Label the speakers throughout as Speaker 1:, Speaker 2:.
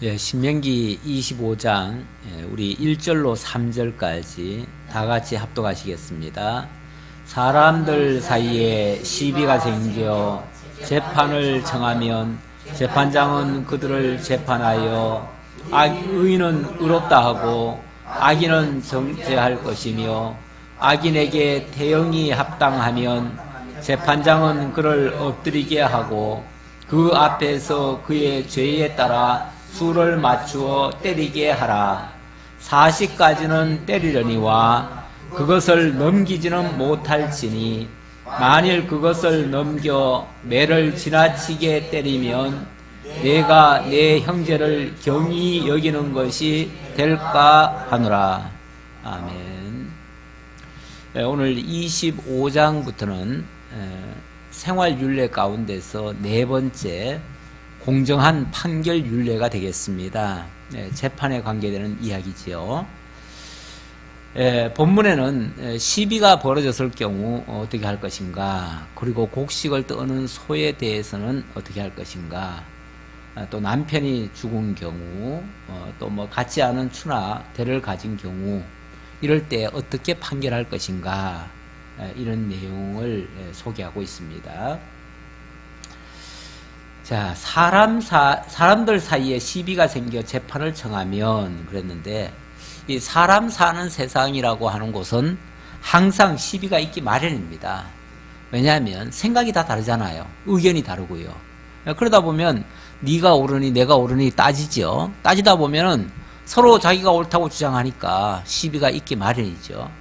Speaker 1: 예, 신명기 25장 우리 1절로 3절까지 다 같이 합독하시겠습니다. 사람들 사이에 시비가 생겨 재판을 정하면 재판장은 그들을 재판하여 의인은 의롭다 하고 악인은 정죄할 것이며 악인에게 대형이 합당하면 재판장은 그를 엎드리게 하고 그 앞에서 그의 죄에 따라 수를 맞추어 때리게 하라. 40까지는 때리려니와 그것을 넘기지는 못할지니 만일 그것을 넘겨 매를 지나치게 때리면 내가 내 형제를 경히 여기는 것이 될까 하노라. 아멘. 오늘 25장부터는 생활윤례 가운데서 네 번째 공정한 판결 윤례가 되겠습니다. 재판에 관계되는 이야기지요. 본문에는 시비가 벌어졌을 경우 어떻게 할 것인가, 그리고 곡식을 떠는 소에 대해서는 어떻게 할 것인가, 또 남편이 죽은 경우, 또 뭐 같지 않은 추나 대를 가진 경우, 이럴 때 어떻게 판결할 것인가, 이런 내용을 소개하고 있습니다. 자, 사람들 사이에 시비가 생겨 재판을 정하면 그랬는데, 이 사람 사는 세상이라고 하는 곳은 항상 시비가 있기 마련입니다. 왜냐하면 생각이 다 다르잖아요. 의견이 다르고요. 그러다 보면 네가 옳으니 내가 옳으니 따지죠. 따지다 보면은 서로 자기가 옳다고 주장하니까 시비가 있기 마련이죠.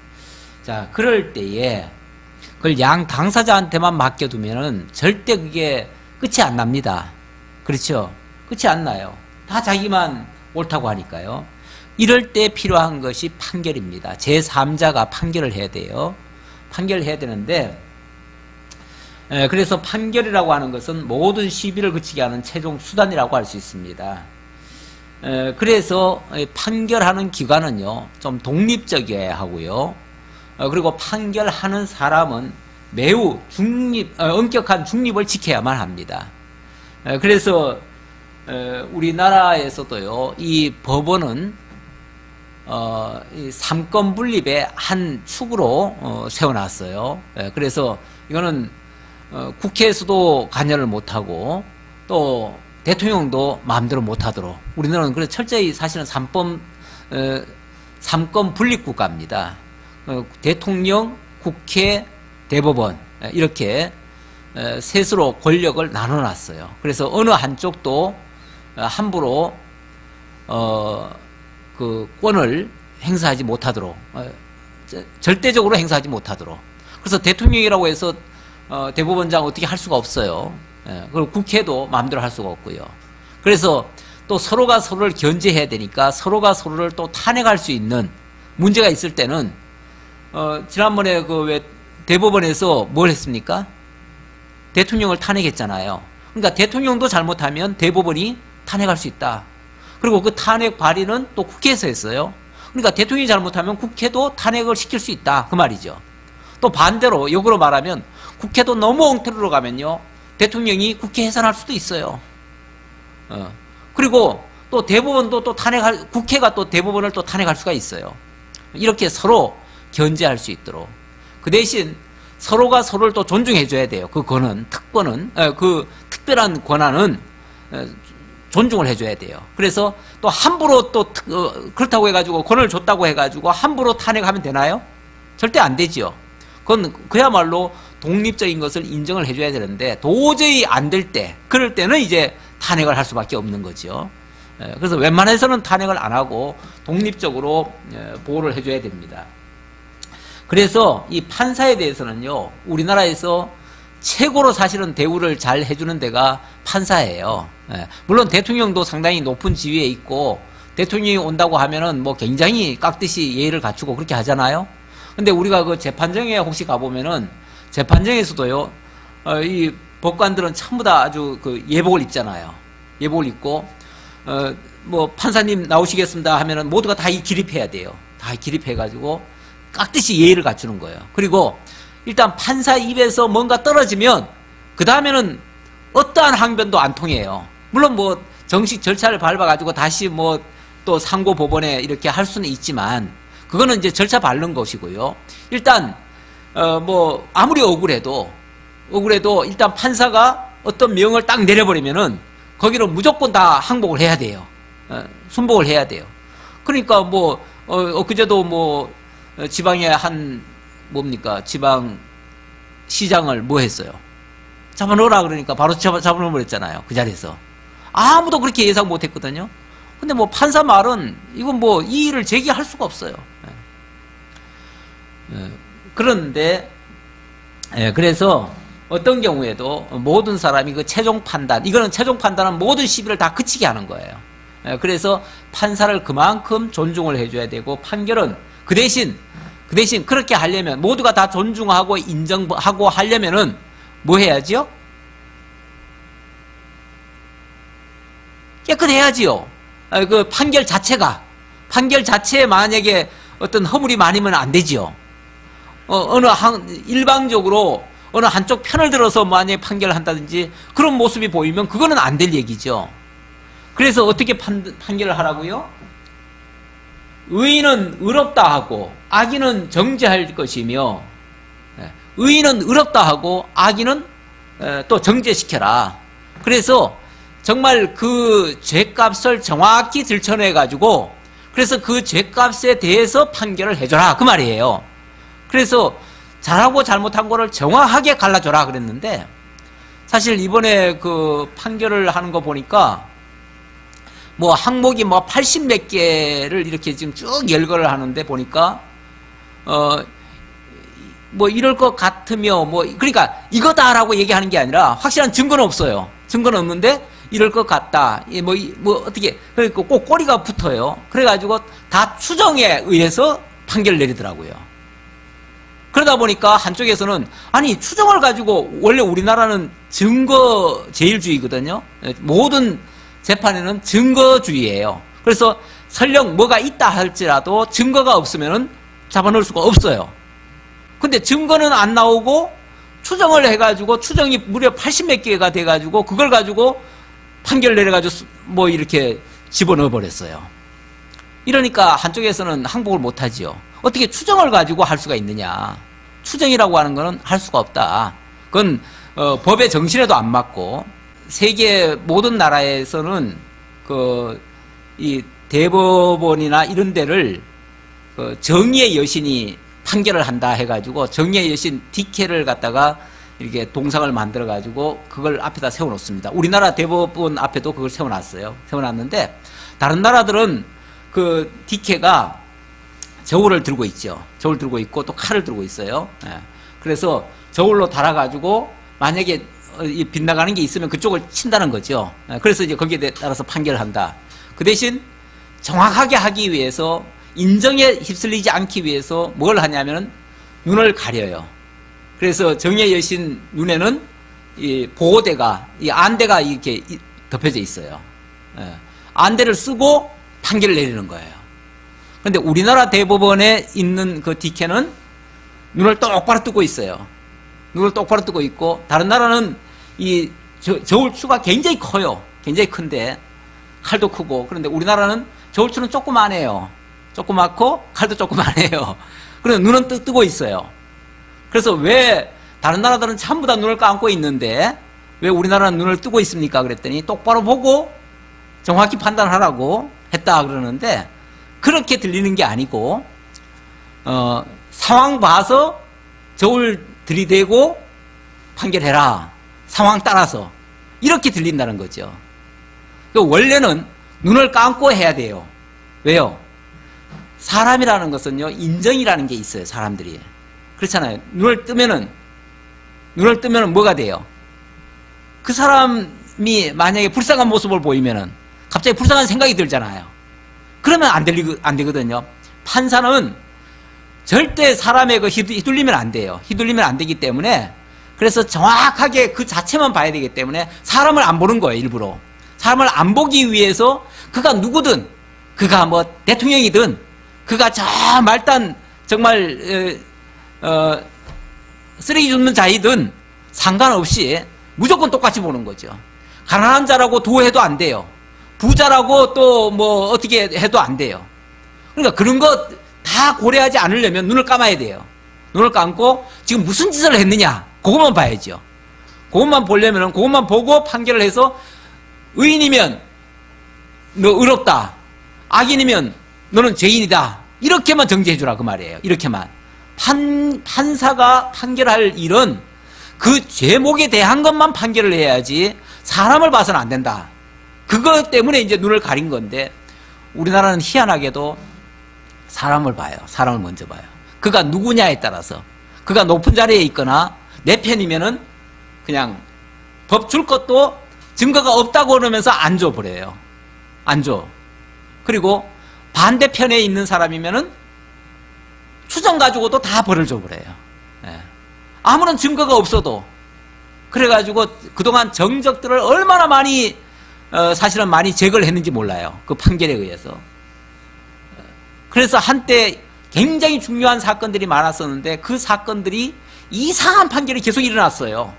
Speaker 1: 자, 그럴 때에 그걸 양 당사자한테만 맡겨두면은 절대 그게 끝이 안 납니다. 그렇죠? 끝이 안 나요. 다 자기만 옳다고 하니까요. 이럴 때 필요한 것이 판결입니다. 제3자가 판결을 해야 돼요. 판결을 해야 되는데, 그래서 판결이라고 하는 것은 모든 시비를 그치게 하는 최종 수단이라고 할 수 있습니다. 그래서 판결하는 기관은요, 좀 독립적이어야 하고요. 그리고 판결하는 사람은 매우 엄격한 중립을 지켜야만 합니다. 그래서 우리나라에서도요, 이 법원은 이 삼권 분립의 한 축으로 세워놨어요. 그래서 이거는 국회에서도 관여를 못하고 또 대통령도 마음대로 못하도록, 우리나라는 그래서 철저히 사실은 삼권 분립 국가입니다. 대통령, 국회, 대법원, 이렇게 셋으로 권력을 나눠놨어요. 그래서 어느 한쪽도 함부로 그 권을 행사하지 못하도록, 절대적으로 행사하지 못하도록. 그래서 대통령이라고 해서 대법원장 어떻게 할 수가 없어요. 그리고 국회도 마음대로 할 수가 없고요. 그래서 또 서로가 서로를 견제해야 되니까 서로가 서로를 또 탄핵할 수 있는 문제가 있을 때는 지난번에 그 왜 대법원에서 뭘 했습니까? 대통령을 탄핵했잖아요. 그러니까 대통령도 잘못하면 대법원이 탄핵할 수 있다. 그리고 그 탄핵 발의는 또 국회에서 했어요. 그러니까 대통령이 잘못하면 국회도 탄핵을 시킬 수 있다, 그 말이죠. 또 반대로 역으로 말하면 국회도 너무 엉터리로 가면요, 대통령이 국회 해산할 수도 있어요. 그리고 또 대법원도 또 국회가 또 대법원을 또 탄핵할 수가 있어요. 이렇게 서로 견제할 수 있도록. 그 대신 서로가 서로를 또 존중해 줘야 돼요. 그 특권은, 그 특별한 권한은 존중을 해줘야 돼요. 그래서 또 함부로 또 그렇다고 해가지고 권한을 줬다고 해가지고 함부로 탄핵하면 되나요? 절대 안 되죠. 그건 그야말로 독립적인 것을 인정을 해줘야 되는데, 도저히 안 될 때, 그럴 때는 이제 탄핵을 할 수밖에 없는 거죠. 그래서 웬만해서는 탄핵을 안 하고 독립적으로 보호를 해줘야 됩니다. 그래서 이 판사에 대해서는요, 우리나라에서 최고로 사실은 대우를 잘 해주는 데가 판사예요. 물론 대통령도 상당히 높은 지위에 있고, 대통령이 온다고 하면은 뭐 굉장히 깍듯이 예의를 갖추고 그렇게 하잖아요. 근데 우리가 그 재판정에 혹시 가보면은, 재판정에서도요, 이 법관들은 전부 다 아주 그 예복을 입잖아요. 예복을 입고, 뭐 판사님 나오시겠습니다 하면은 모두가 다 기립해야 돼요. 다 기립해가지고 깍듯이 예의를 갖추는 거예요. 그리고 일단 판사 입에서 뭔가 떨어지면 그 다음에는 어떠한 항변도 안 통해요. 물론 뭐 정식 절차를 밟아가지고 다시 뭐 또 상고 법원에 이렇게 할 수는 있지만 그거는 이제 절차 밟는 것이고요. 일단 뭐 아무리 억울해도 일단 판사가 어떤 명을 딱 내려버리면은 거기는 무조건 다 항복을 해야 돼요. 순복을 해야 돼요. 그러니까 뭐 그제도 뭐 지방의 한 뭡니까 지방 시장을 뭐 했어요? 잡아넣으라 그러니까 바로 잡아넣어버렸잖아요. 그 자리에서. 아무도 그렇게 예상 못했거든요. 근데 뭐 판사 말은 이건 뭐 이의를 제기할 수가 없어요. 그런데 그래서 어떤 경우에도 모든 사람이 그 최종 판단, 이거는 최종 판단은 모든 시비를 다 그치게 하는 거예요. 그래서 판사를 그만큼 존중을 해줘야 되고 판결은 그 대신 그렇게 하려면 모두가 다 존중하고 인정하고 하려면은 뭐 해야지요? 깨끗해야지요. 그 판결 자체에 만약에 어떤 허물이 많으면 안 되지요. 일방적으로 어느 한쪽 편을 들어서 만약에 판결을 한다든지 그런 모습이 보이면 그거는 안 될 얘기죠. 그래서 어떻게 판결을 하라고요? 의인은 의롭다 하고 악인은 정죄할 것이며 의인은 의롭다 하고 악인은 또 정죄시켜라. 그래서 정말 그 죄값을 정확히 들춰내 가지고 그래서 그 죄값에 대해서 판결을 해줘라 그 말이에요. 그래서 잘하고 잘못한 거를 정확하게 갈라줘라 그랬는데 사실 이번에 그 판결을 하는 거 보니까 뭐 항목이 뭐 80 몇 개를 이렇게 지금 쭉 열거를 하는데 보니까 뭐 이럴 것 같으며 뭐 그러니까 이거다라고 얘기하는 게 아니라 확실한 증거는 없어요. 증거는 없는데 이럴 것 같다. 뭐 어떻게 그러니까 꼭 꼬리가 붙어요. 그래가지고 다 추정에 의해서 판결을 내리더라고요. 그러다 보니까 한쪽에서는 아니 추정을 가지고 원래 우리나라는 증거제일주의거든요. 모든 재판에는 증거주의예요. 그래서 설령 뭐가 있다 할지라도 증거가 없으면은 잡아놓을 수가 없어요. 근데 증거는 안 나오고 추정을 해가지고 추정이 무려 80 몇 개가 돼가지고 그걸 가지고 판결 내려가지고 뭐 이렇게 집어넣어 버렸어요. 이러니까 한쪽에서는 항복을 못하지요. 어떻게 추정을 가지고 할 수가 있느냐. 추정이라고 하는 거는 할 수가 없다. 그건 법의 정신에도 안 맞고 세계 모든 나라에서는 이 대법원이나 이런 데를 정의의 여신이 판결을 한다 해가지고 정의의 여신 디케를 갖다가 이렇게 동상을 만들어 가지고 그걸 앞에다 세워놓습니다. 우리나라 대법원 앞에도 그걸 세워놨어요. 세워놨는데 다른 나라들은 그 디케가 저울을 들고 있죠. 저울 들고 있고 또 칼을 들고 있어요. 그래서 저울로 달아가지고 만약에 빗나가는 게 있으면 그쪽을 친다는 거죠. 그래서 이제 거기에 따라서 판결을 한다. 그 대신 정확하게 하기 위해서 인정에 휩쓸리지 않기 위해서 뭘 하냐면 눈을 가려요. 그래서 정의의 여신 눈에는 이 보호대가, 이 안대가 이렇게 덮여져 있어요. 안대를 쓰고 판결을 내리는 거예요. 그런데 우리나라 대법원에 있는 그 디케는 눈을 똑바로 뜨고 있어요. 눈을 똑바로 뜨고 있고 다른 나라는 이 저울추가 굉장히 커요. 굉장히 큰데 칼도 크고 그런데 우리나라는 저울추는 조그만해요. 조그맣고 칼도 조그만해요. 그래서 눈은 뜨고 있어요. 그래서 왜 다른 나라들은 전부 다 눈을 감고 있는데 왜 우리나라는 눈을 뜨고 있습니까? 그랬더니 똑바로 보고 정확히 판단하라고 했다 그러는데 그렇게 들리는 게 아니고 상황 봐서 저울 들이대고 판결해라. 상황 따라서 이렇게 들린다는 거죠. 원래는 눈을 감고 해야 돼요. 왜요? 사람이라는 것은요 인정이라는 게 있어요. 사람들이 그렇잖아요. 눈을 뜨면은 뭐가 돼요? 그 사람이 만약에 불쌍한 모습을 보이면은 갑자기 불쌍한 생각이 들잖아요. 그러면 안 되거든요. 판사는 절대 사람의 그 휘둘리면 안 돼요. 휘둘리면 안 되기 때문에 그래서 정확하게 그 자체만 봐야 되기 때문에 사람을 안 보는 거예요. 일부러 사람을 안 보기 위해서 그가 누구든 그가 뭐 대통령이든 그가 저 말단 정말 쓰레기 줍는 자이든 상관없이 무조건 똑같이 보는 거죠. 가난한 자라고 도해도 안 돼요. 부자라고 또 뭐 어떻게 해도 안 돼요. 그러니까 그런 것 다 고려하지 않으려면 눈을 감아야 돼요. 눈을 감고 지금 무슨 짓을 했느냐 그것만 봐야죠. 그것만 보려면 그것만 보고 판결을 해서 의인이면 너 의롭다, 악인이면 너는 죄인이다, 이렇게만 정지해 주라 그 말이에요. 이렇게만. 판사가 판결할 일은 그 죄목에 대한 것만 판결을 해야지 사람을 봐서는 안 된다. 그것 때문에 이제 눈을 가린 건데 우리나라는 희한하게도 사람을 봐요. 사람을 먼저 봐요. 그가 누구냐에 따라서 그가 높은 자리에 있거나 내 편이면은 그냥 법 줄 것도 증거가 없다고 그러면서 안 줘버려요. 안 줘. 그리고 반대편에 있는 사람이면은 추정 가지고도 다 벌을 줘버려요. 예. 아무런 증거가 없어도. 그래가지고 그동안 정적들을 얼마나 많이 사실은 많이 제거를 했는지 몰라요. 그 판결에 의해서. 그래서 한때 굉장히 중요한 사건들이 많았었는데 그 사건들이 이상한 판결이 계속 일어났어요.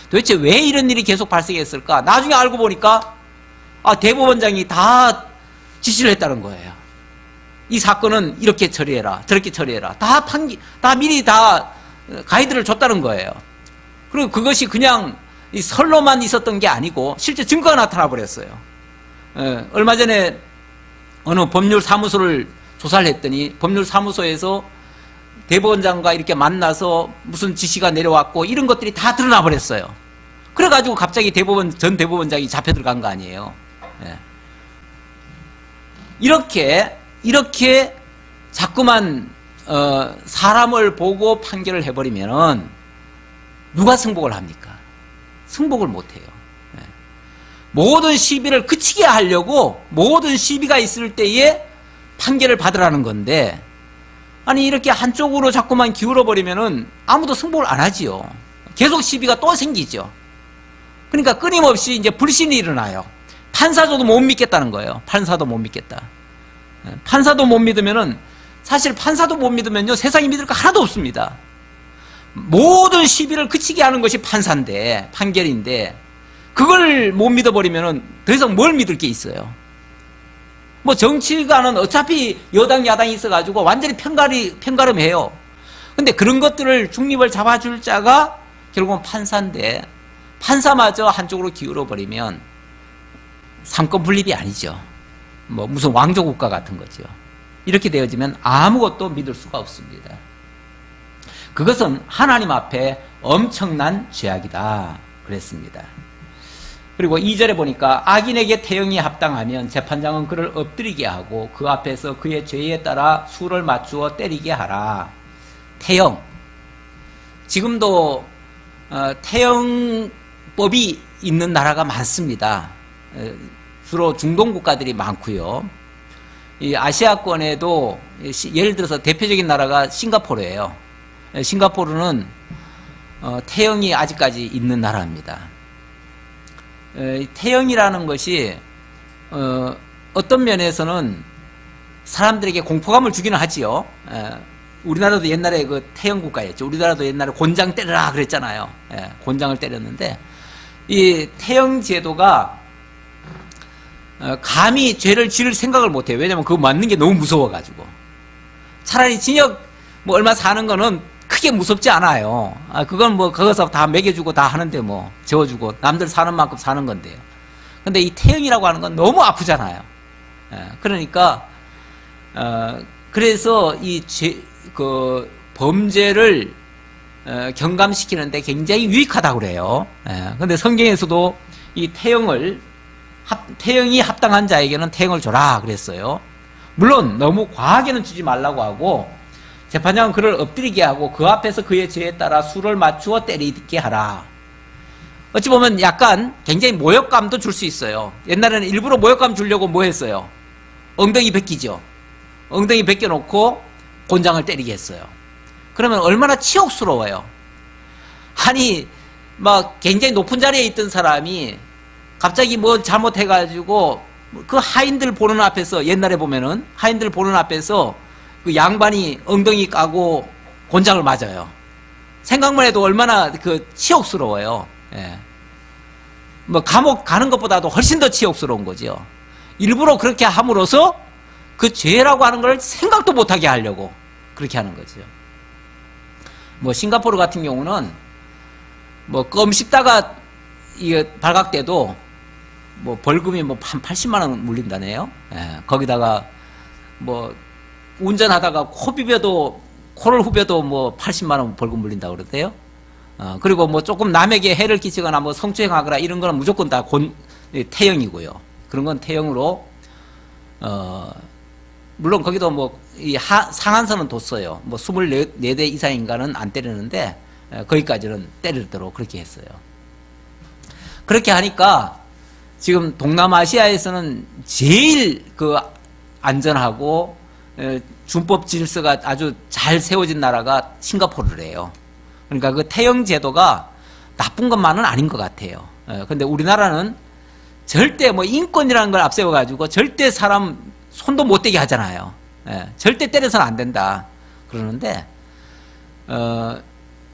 Speaker 1: 도대체 왜 이런 일이 계속 발생했을까? 나중에 알고 보니까 대법원장이 다 지시를 했다는 거예요. 이 사건은 이렇게 처리해라, 저렇게 처리해라. 다 미리 다 가이드를 줬다는 거예요. 그리고 그것이 그냥 이 설로만 있었던 게 아니고 실제 증거가 나타나 버렸어요. 얼마 전에 어느 법률사무소를 조사를 했더니 법률사무소에서 대법원장과 이렇게 만나서 무슨 지시가 내려왔고 이런 것들이 다 드러나 버렸어요. 그래가지고 갑자기 전 대법원장이 잡혀 들어간 거 아니에요. 예. 이렇게 자꾸만 사람을 보고 판결을 해버리면은 누가 승복을 합니까? 승복을 못해요. 예. 모든 시비를 그치게 하려고 모든 시비가 있을 때에 판결을 받으라는 건데 아니 이렇게 한쪽으로 자꾸만 기울어버리면은 아무도 승복을 안 하지요. 계속 시비가 또 생기죠. 그러니까 끊임없이 이제 불신이 일어나요. 판사도 못 믿겠다는 거예요. 판사도 못 믿겠다. 판사도 못 믿으면은 사실 판사도 못 믿으면요 세상에 믿을 거 하나도 없습니다. 모든 시비를 그치게 하는 것이 판사인데 판결인데 그걸 못 믿어버리면은 더 이상 뭘 믿을 게 있어요. 뭐 정치가는 어차피 여당 야당이 있어가지고 완전히 편가름해요. 근데 그런 것들을 중립을 잡아줄 자가 결국은 판사인데 판사마저 한쪽으로 기울어버리면 삼권 분립이 아니죠. 뭐 무슨 왕조국가 같은 거죠. 이렇게 되어지면 아무것도 믿을 수가 없습니다. 그것은 하나님 앞에 엄청난 죄악이다 그랬습니다. 그리고 2절에 보니까 악인에게 태형이 합당하면 재판장은 그를 엎드리게 하고 그 앞에서 그의 죄에 따라 수를 맞추어 때리게 하라. 태형. 지금도 태형법이 있는 나라가 많습니다. 주로 중동 국가들이 많고요. 이 아시아권에도 예를 들어서 대표적인 나라가 싱가포르예요. 싱가포르는 태형이 아직까지 있는 나라입니다. 태형이라는 것이 어떤 면에서는 사람들에게 공포감을 주기는 하지요. 우리나라도 옛날에 그 태형 국가였죠. 우리나라도 옛날에 곤장 때려라 그랬잖아요. 곤장을 때렸는데 이 태형 제도가 감히 죄를 지을 생각을 못해요. 왜냐면 그거 맞는 게 너무 무서워가지고. 차라리 징역 뭐 얼마 사는 거는 크게 무섭지 않아요. 그건 뭐 거기서 다 먹여주고 다 하는데 뭐 재워주고 남들 사는 만큼 사는 건데요. 근데 이 태형이라고 하는 건 너무 아프잖아요. 그러니까 그래서 이 범죄를 경감시키는데 굉장히 유익하다고 그래요. 근데 성경에서도 이 태형이 합당한 자에게는 태형을 줘라 그랬어요. 물론 너무 과하게는 주지 말라고 하고 재판장은 그를 엎드리게 하고 그 앞에서 그의 죄에 따라 수를 맞추어 때리게 하라. 어찌 보면 약간 굉장히 모욕감도 줄 수 있어요. 옛날에는 일부러 모욕감 주려고 뭐 했어요? 엉덩이 벗기죠. 엉덩이 벗겨놓고 곤장을 때리게 했어요. 그러면 얼마나 치욕스러워요. 아니 막 굉장히 높은 자리에 있던 사람이 갑자기 뭐 잘못해가지고 그 하인들 보는 앞에서 옛날에 보면은 하인들 보는 앞에서 그 양반이 엉덩이 까고 곤장을 맞아요. 생각만 해도 얼마나 그 치욕스러워요. 뭐 감옥 가는 것보다도 훨씬 더 치욕스러운 거죠. 일부러 그렇게 함으로써 그 죄라고 하는 걸 생각도 못하게 하려고 그렇게 하는 거죠. 뭐 싱가포르 같은 경우는 뭐 껌 씹다가 이게 발각돼도 뭐 벌금이 뭐 한 80만 원 물린다네요. 예, 거기다가 뭐 운전하다가 코를 후벼도 뭐 80만 원 벌금 물린다 그러대요. 그리고 뭐 조금 남에게 해를 끼치거나 뭐 성추행하거나 이런 거는 무조건 다 태형이고요. 그런 건 태형으로 물론 거기도 뭐 이 상한선은 뒀어요. 뭐 24대 이상인가는 안 때리는데 거기까지는 때리도록 그렇게 했어요. 그렇게 하니까 지금 동남아시아에서는 제일 그 안전하고 준법 질서가 아주 잘 세워진 나라가 싱가포르래요. 그러니까 그 태형 제도가 나쁜 것만은 아닌 것 같아요. 근데 우리나라는 절대 뭐 인권이라는 걸 앞세워 가지고 절대 사람 손도 못 대게 하잖아요. 절대 때려서는 안 된다 그러는데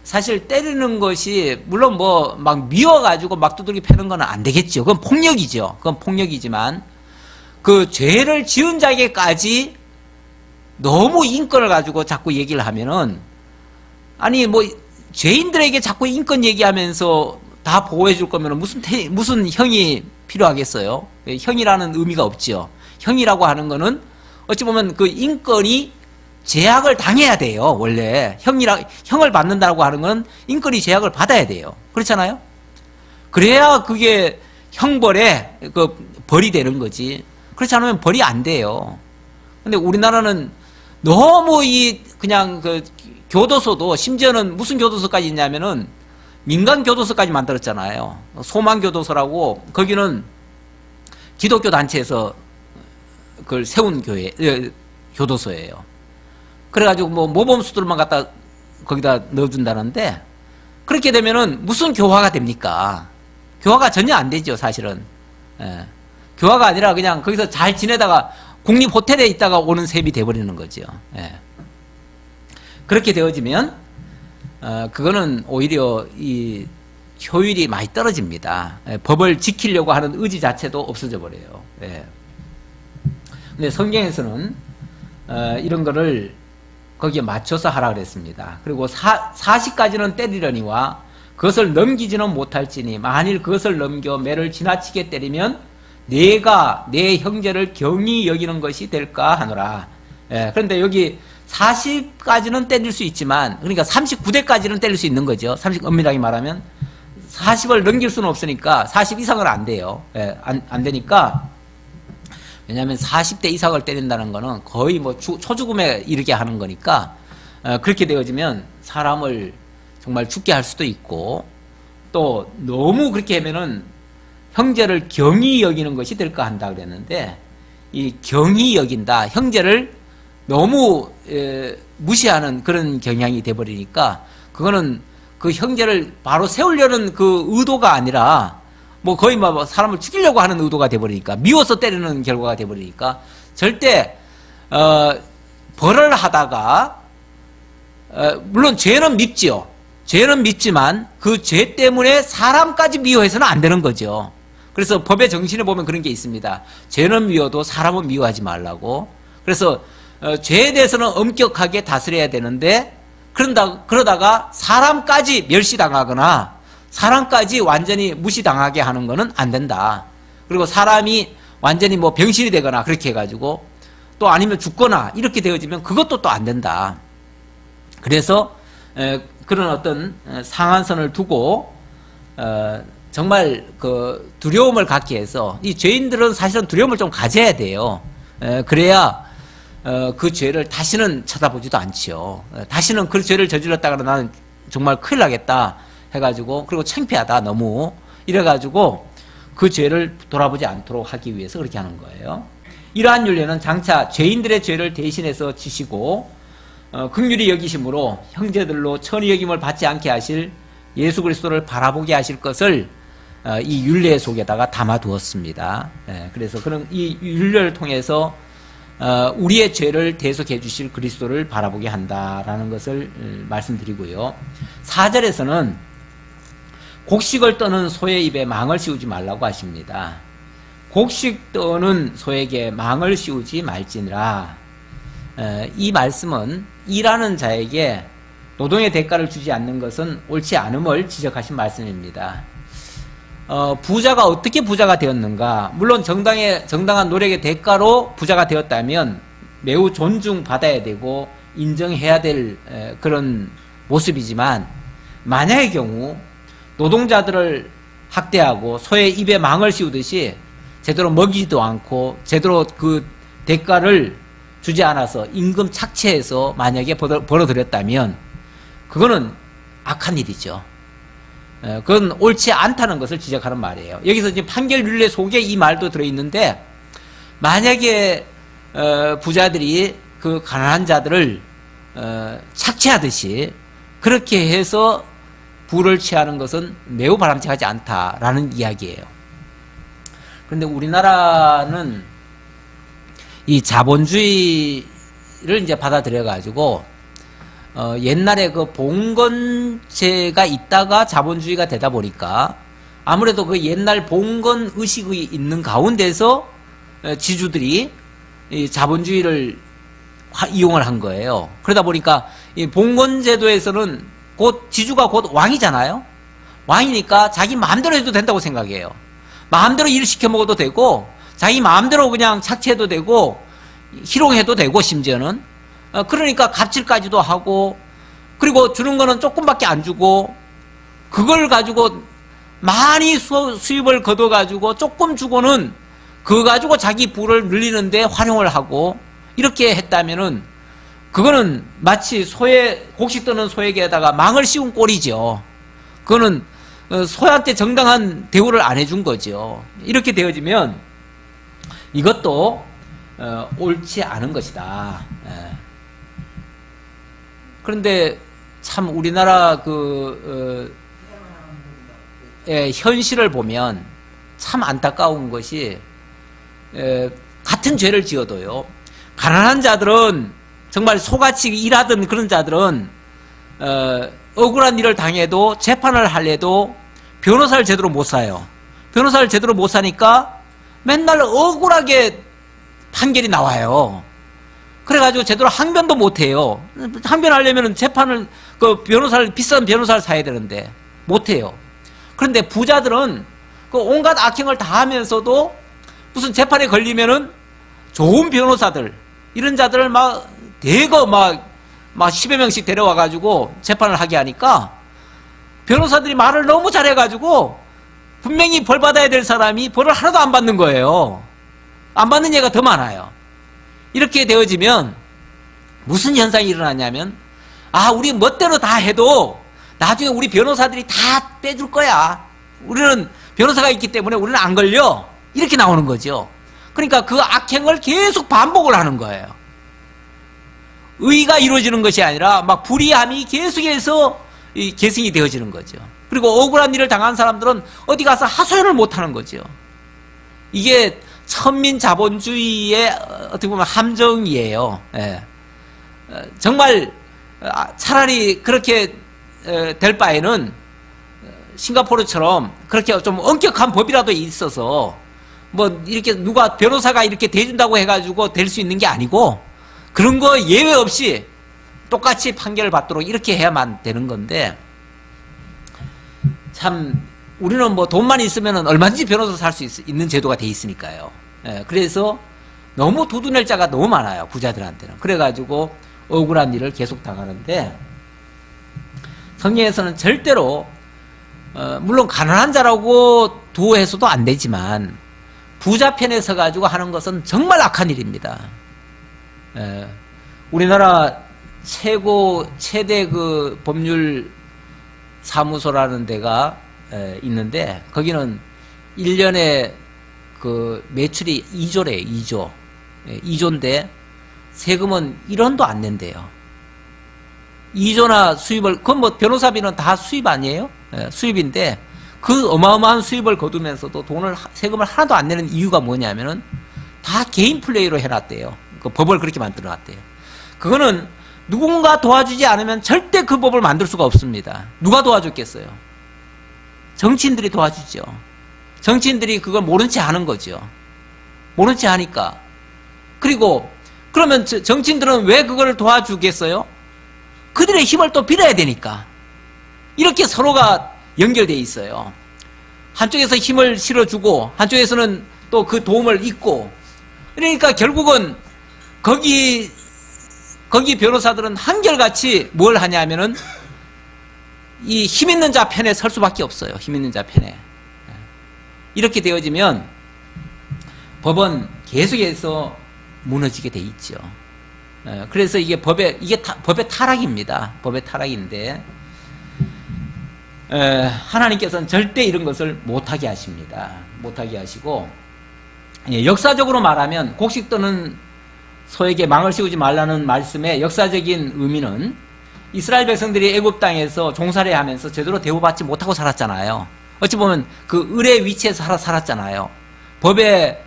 Speaker 1: 사실 때리는 것이 물론 뭐 막 미워가지고 막 두들기 패는 건 안 되겠죠. 그건 폭력이죠. 그건 폭력이지만 그 죄를 지은 자에게까지 너무 인권을 가지고 자꾸 얘기를 하면은 아니 뭐 죄인들에게 자꾸 인권 얘기하면서 다 보호해 줄 거면 무슨 형이 필요하겠어요? 형이라는 의미가 없죠. 형이라고 하는 거는 어찌 보면 그 인권이 제약을 당해야 돼요. 원래 형을 받는다고 하는 건 인권이 제약을 받아야 돼요. 그렇잖아요? 그래야 그게 형벌에 그 벌이 되는 거지. 그렇지 않으면 벌이 안 돼요. 근데 우리나라는 너무 그냥 그 교도소도 심지어는 무슨 교도소까지 있냐면은 민간 교도소까지 만들었잖아요. 소망교도소라고 거기는 기독교 단체에서 그걸 세운 교도소예요. 그래가지고 뭐 모범수들만 갖다 거기다 넣어준다는데 그렇게 되면은 무슨 교화가 됩니까? 교화가 전혀 안 되죠, 사실은. 교화가 아니라 그냥 거기서 잘 지내다가 국립호텔에 있다가 오는 셈이 돼버리는 거죠. 그렇게 되어지면 그거는 오히려 이 효율이 많이 떨어집니다. 법을 지키려고 하는 의지 자체도 없어져 버려요. 근데 성경에서는 이런 거를 거기에 맞춰서 하라 그랬습니다. 그리고 40까지는 때리려니와 그것을 넘기지는 못할지니 만일 그것을 넘겨 매를 지나치게 때리면 내가 내 형제를 경히 여기는 것이 될까 하노라. 그런데 여기 40까지는 때릴 수 있지만 그러니까 39대까지는 때릴 수 있는 거죠. 엄밀하게 말하면 40을 넘길 수는 없으니까 40 이상은 안 돼요. 안 되니까 왜냐하면 40대 이상을 때린다는 거는 거의 뭐 초죽음에 이르게 하는 거니까 그렇게 되어지면 사람을 정말 죽게 할 수도 있고 또 너무 그렇게 하면은 형제를 경히 여기는 것이 될까 한다 그랬는데 이 경히 여긴다 형제를 너무 무시하는 그런 경향이 돼버리니까 그거는 그 형제를 바로 세우려는 그 의도가 아니라 뭐 거의 뭐 사람을 죽이려고 하는 의도가 돼버리니까 미워서 때리는 결과가 돼버리니까 절대 벌을 하다가 물론 죄는 밉지요. 죄는 밉지만 그 죄 때문에 사람까지 미워해서는 안 되는 거죠. 그래서 법의 정신에 보면 그런 게 있습니다. 죄는 미워도 사람은 미워하지 말라고. 그래서 죄에 대해서는 엄격하게 다스려야 되는데 그러다가 사람까지 멸시당하거나 사람까지 완전히 무시당하게 하는 거는 안 된다. 그리고 사람이 완전히 뭐 병신이 되거나 그렇게 해가지고 또 아니면 죽거나 이렇게 되어지면 그것도 또 안 된다. 그래서 그런 어떤 상한선을 두고 정말 그 두려움을 갖게 해서 이 죄인들은 사실은 두려움을 좀 가져야 돼요. 그래야 그 죄를 다시는 쳐다보지도 않지요. 다시는 그 죄를 저질렀다가 나는 정말 큰일 나겠다 해가지고 그리고 창피하다 너무 이래가지고 그 죄를 돌아보지 않도록 하기 위해서 그렇게 하는 거예요. 이러한 윤례는 장차 죄인들의 죄를 대신해서 지시고 긍휼히 여기심으로 형제들로 천히 여김을 받지 않게 하실 예수 그리스도를 바라보게 하실 것을 이 윤례 속에다가 담아두었습니다. 그래서 그런 이 윤례를 통해서 우리의 죄를 대속해 주실 그리스도를 바라보게 한다라는 것을 말씀드리고요. 4절에서는 곡식을 떠는 소의 입에 망을 씌우지 말라고 하십니다. 곡식 떠는 소에게 망을 씌우지 말지니라. 이 말씀은 일하는 자에게 노동의 대가를 주지 않는 것은 옳지 않음을 지적하신 말씀입니다. 부자가 어떻게 부자가 되었는가? 물론 정당한 노력의 대가로 부자가 되었다면 매우 존중받아야 되고 인정해야 될 그런 모습이지만, 만약의 경우 노동자들을 학대하고 소의 입에 망을 씌우듯이 제대로 먹이지도 않고 제대로 그 대가를 주지 않아서 임금 착취해서 만약에 벌어들였다면 그거는 악한 일이죠. 그건 옳지 않다는 것을 지적하는 말이에요. 여기서 지금 판결 윤례 속에 이 말도 들어있는데, 만약에 부자들이 그 가난한 자들을 착취하듯이 그렇게 해서 부를 취하는 것은 매우 바람직하지 않다라는 이야기예요. 그런데 우리나라는 이 자본주의를 이제 받아들여 가지고 옛날에 그 봉건제가 있다가 자본주의가 되다 보니까 아무래도 그 옛날 봉건 의식이 있는 가운데서 지주들이 이 자본주의를 이용을 한 거예요. 그러다 보니까 이 봉건제도에서는 지주가 곧 왕이잖아요. 왕이니까 자기 마음대로 해도 된다고 생각해요. 마음대로 일 시켜 먹어도 되고, 자기 마음대로 그냥 착취해도 되고, 희롱해도 되고, 심지어는. 그러니까 갑질까지도 하고, 그리고 주는 거는 조금밖에 안 주고, 그걸 가지고 많이 수입을 거둬가지고 조금 주고는 그거 가지고 자기 부를 늘리는데 활용을 하고, 이렇게 했다면은 그거는 마치 곡식 떠는 소에게다가 망을 씌운 꼴이죠. 그거는 소한테 정당한 대우를 안 해준 거죠. 이렇게 되어지면 이것도 옳지 않은 것이다. 그런데 참 우리나라 현실을 보면 참 안타까운 것이, 같은 죄를 지어도요, 가난한 자들은 정말 소같이 일하던 그런 자들은 억울한 일을 당해도 재판을 하려도 변호사를 제대로 못 사요. 변호사를 제대로 못 사니까 맨날 억울하게 판결이 나와요. 그래가지고 제대로 항변도 못 해요. 항변하려면 비싼 변호사를 사야 되는데 못 해요. 그런데 부자들은 그 온갖 악행을 다 하면서도 무슨 재판에 걸리면은 좋은 변호사들, 이런 자들을 대거 10여 명씩 데려와가지고 재판을 하게 하니까 변호사들이 말을 너무 잘해가지고 분명히 벌 받아야 될 사람이 벌을 하나도 안 받는 거예요. 안 받는 얘가 더 많아요. 이렇게 되어지면 무슨 현상이 일어나냐면, 우리 멋대로 다 해도 나중에 우리 변호사들이 다 빼줄 거야. 우리는 변호사가 있기 때문에 우리는 안 걸려. 이렇게 나오는 거죠. 그러니까 그 악행을 계속 반복을 하는 거예요. 의가 이루어지는 것이 아니라 불의함이 계속해서 계승이 되어지는 거죠. 그리고 억울한 일을 당한 사람들은 어디 가서 하소연을 못하는 거죠. 이게 천민 자본주의의 어떻게 보면 함정이에요. 정말 차라리 그렇게 될 바에는 싱가포르처럼 그렇게 좀 엄격한 법이라도 있어서 이렇게 누가 변호사가 이렇게 대준다고 해가지고 될 수 있는 게 아니고, 그런 거 예외 없이 똑같이 판결을 받도록 이렇게 해야만 되는 건데, 참 우리는 돈만 있으면 얼마든지 변호사 살 수 있는 제도가 돼 있으니까요. 그래서 너무 두둔할 자가 너무 많아요, 부자들한테는. 그래가지고 억울한 일을 계속 당하는데, 성경에서는 절대로 물론 가난한 자라고 두어해서도 안 되지만 부자 편에 서가지고 하는 것은 정말 악한 일입니다. 우리나라 최대 그 법률 사무소라는 데가 있는데, 거기는 1년에 그 매출이 2조래요, 2조. 2조인데 세금은 1원도 안 낸대요. 2조나 수입을, 그건 변호사비는 다 수입 아니에요? 수입인데 그 어마어마한 수입을 거두면서도 세금을 하나도 안 내는 이유가 뭐냐면은 다 개인 플레이로 해놨대요. 그 법을 그렇게 만들어놨대요. 그거는 누군가 도와주지 않으면 절대 그 법을 만들 수가 없습니다. 누가 도와줬겠어요? 정치인들이 도와주죠. 정치인들이 그걸 모른 채 하는 거죠. 모른 체 하니까. 그리고 그러면 정치인들은 왜 그걸 도와주겠어요? 그들의 힘을 또 빌어야 되니까. 이렇게 서로가 연결되어 있어요. 한쪽에서 힘을 실어주고 한쪽에서는 또 그 도움을 잇고. 그러니까 결국은 거기 변호사들은 한결같이 뭘 하냐면은 이 힘 있는 자 편에 설 수밖에 없어요. 힘 있는 자 편에. 이렇게 되어지면 법은 계속해서 무너지게 돼 있죠. 그래서 이게 법의 타락입니다. 법의 타락인데, 하나님께서는 절대 이런 것을 못하게 하십니다. 못하게 하시고, 역사적으로 말하면 곡식 떠는 소에게 망을 씌우지 말라는 말씀의 역사적인 의미는 이스라엘 백성들이 애굽 땅에서 종살이 하면서 제대로 대우받지 못하고 살았잖아요. 어찌 보면 그 을의 위치에서 살았잖아요. 법의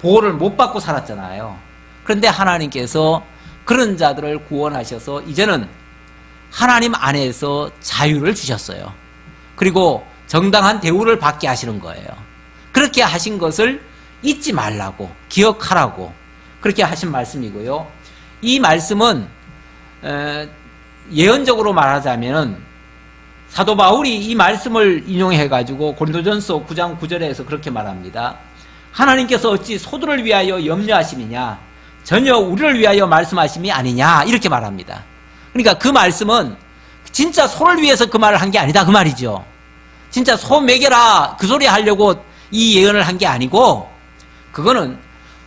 Speaker 1: 보호를 못 받고 살았잖아요. 그런데 하나님께서 그런 자들을 구원하셔서 이제는 하나님 안에서 자유를 주셨어요. 그리고 정당한 대우를 받게 하시는 거예요. 그렇게 하신 것을 잊지 말라고, 기억하라고 그렇게 하신 말씀이고요. 이 말씀은 예언적으로 말하자면 사도 바울이 이 말씀을 인용해가지고 고린도전서 9장 9절에서 그렇게 말합니다. 하나님께서 어찌 소들을 위하여 염려하심이냐, 전혀 우리를 위하여 말씀하심이 아니냐, 이렇게 말합니다. 그러니까 그 말씀은 진짜 소를 위해서 그 말을 한 게 아니다, 그 말이죠. 진짜 소 먹여라 그 소리 하려고 이 예언을 한 게 아니고, 그거는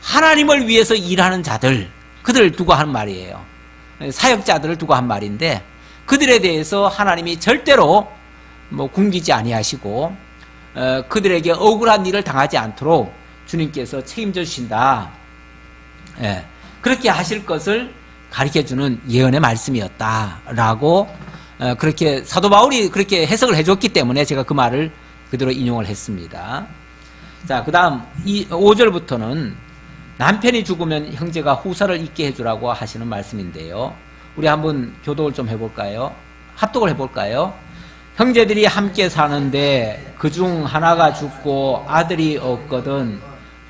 Speaker 1: 하나님을 위해서 일하는 자들, 그들을 두고 한 말이에요. 사역자들을 두고 한 말인데, 그들에 대해서 하나님이 절대로 굶기지 아니하시고 그들에게 억울한 일을 당하지 않도록 주님께서 책임져 주신다. 그렇게 하실 것을 가르쳐주는 예언의 말씀이었다라고 그렇게 사도 바울이 그렇게 해석을 해줬기 때문에 제가 그 말을 그대로 인용을 했습니다. 자, 그 다음 5절부터는 남편이 죽으면 형제가 후사를 있게 해주라고 하시는 말씀인데요. 우리 한번 교독을 좀 해볼까요? 합독을 해볼까요? 형제들이 함께 사는데 그중 하나가 죽고 아들이 없거든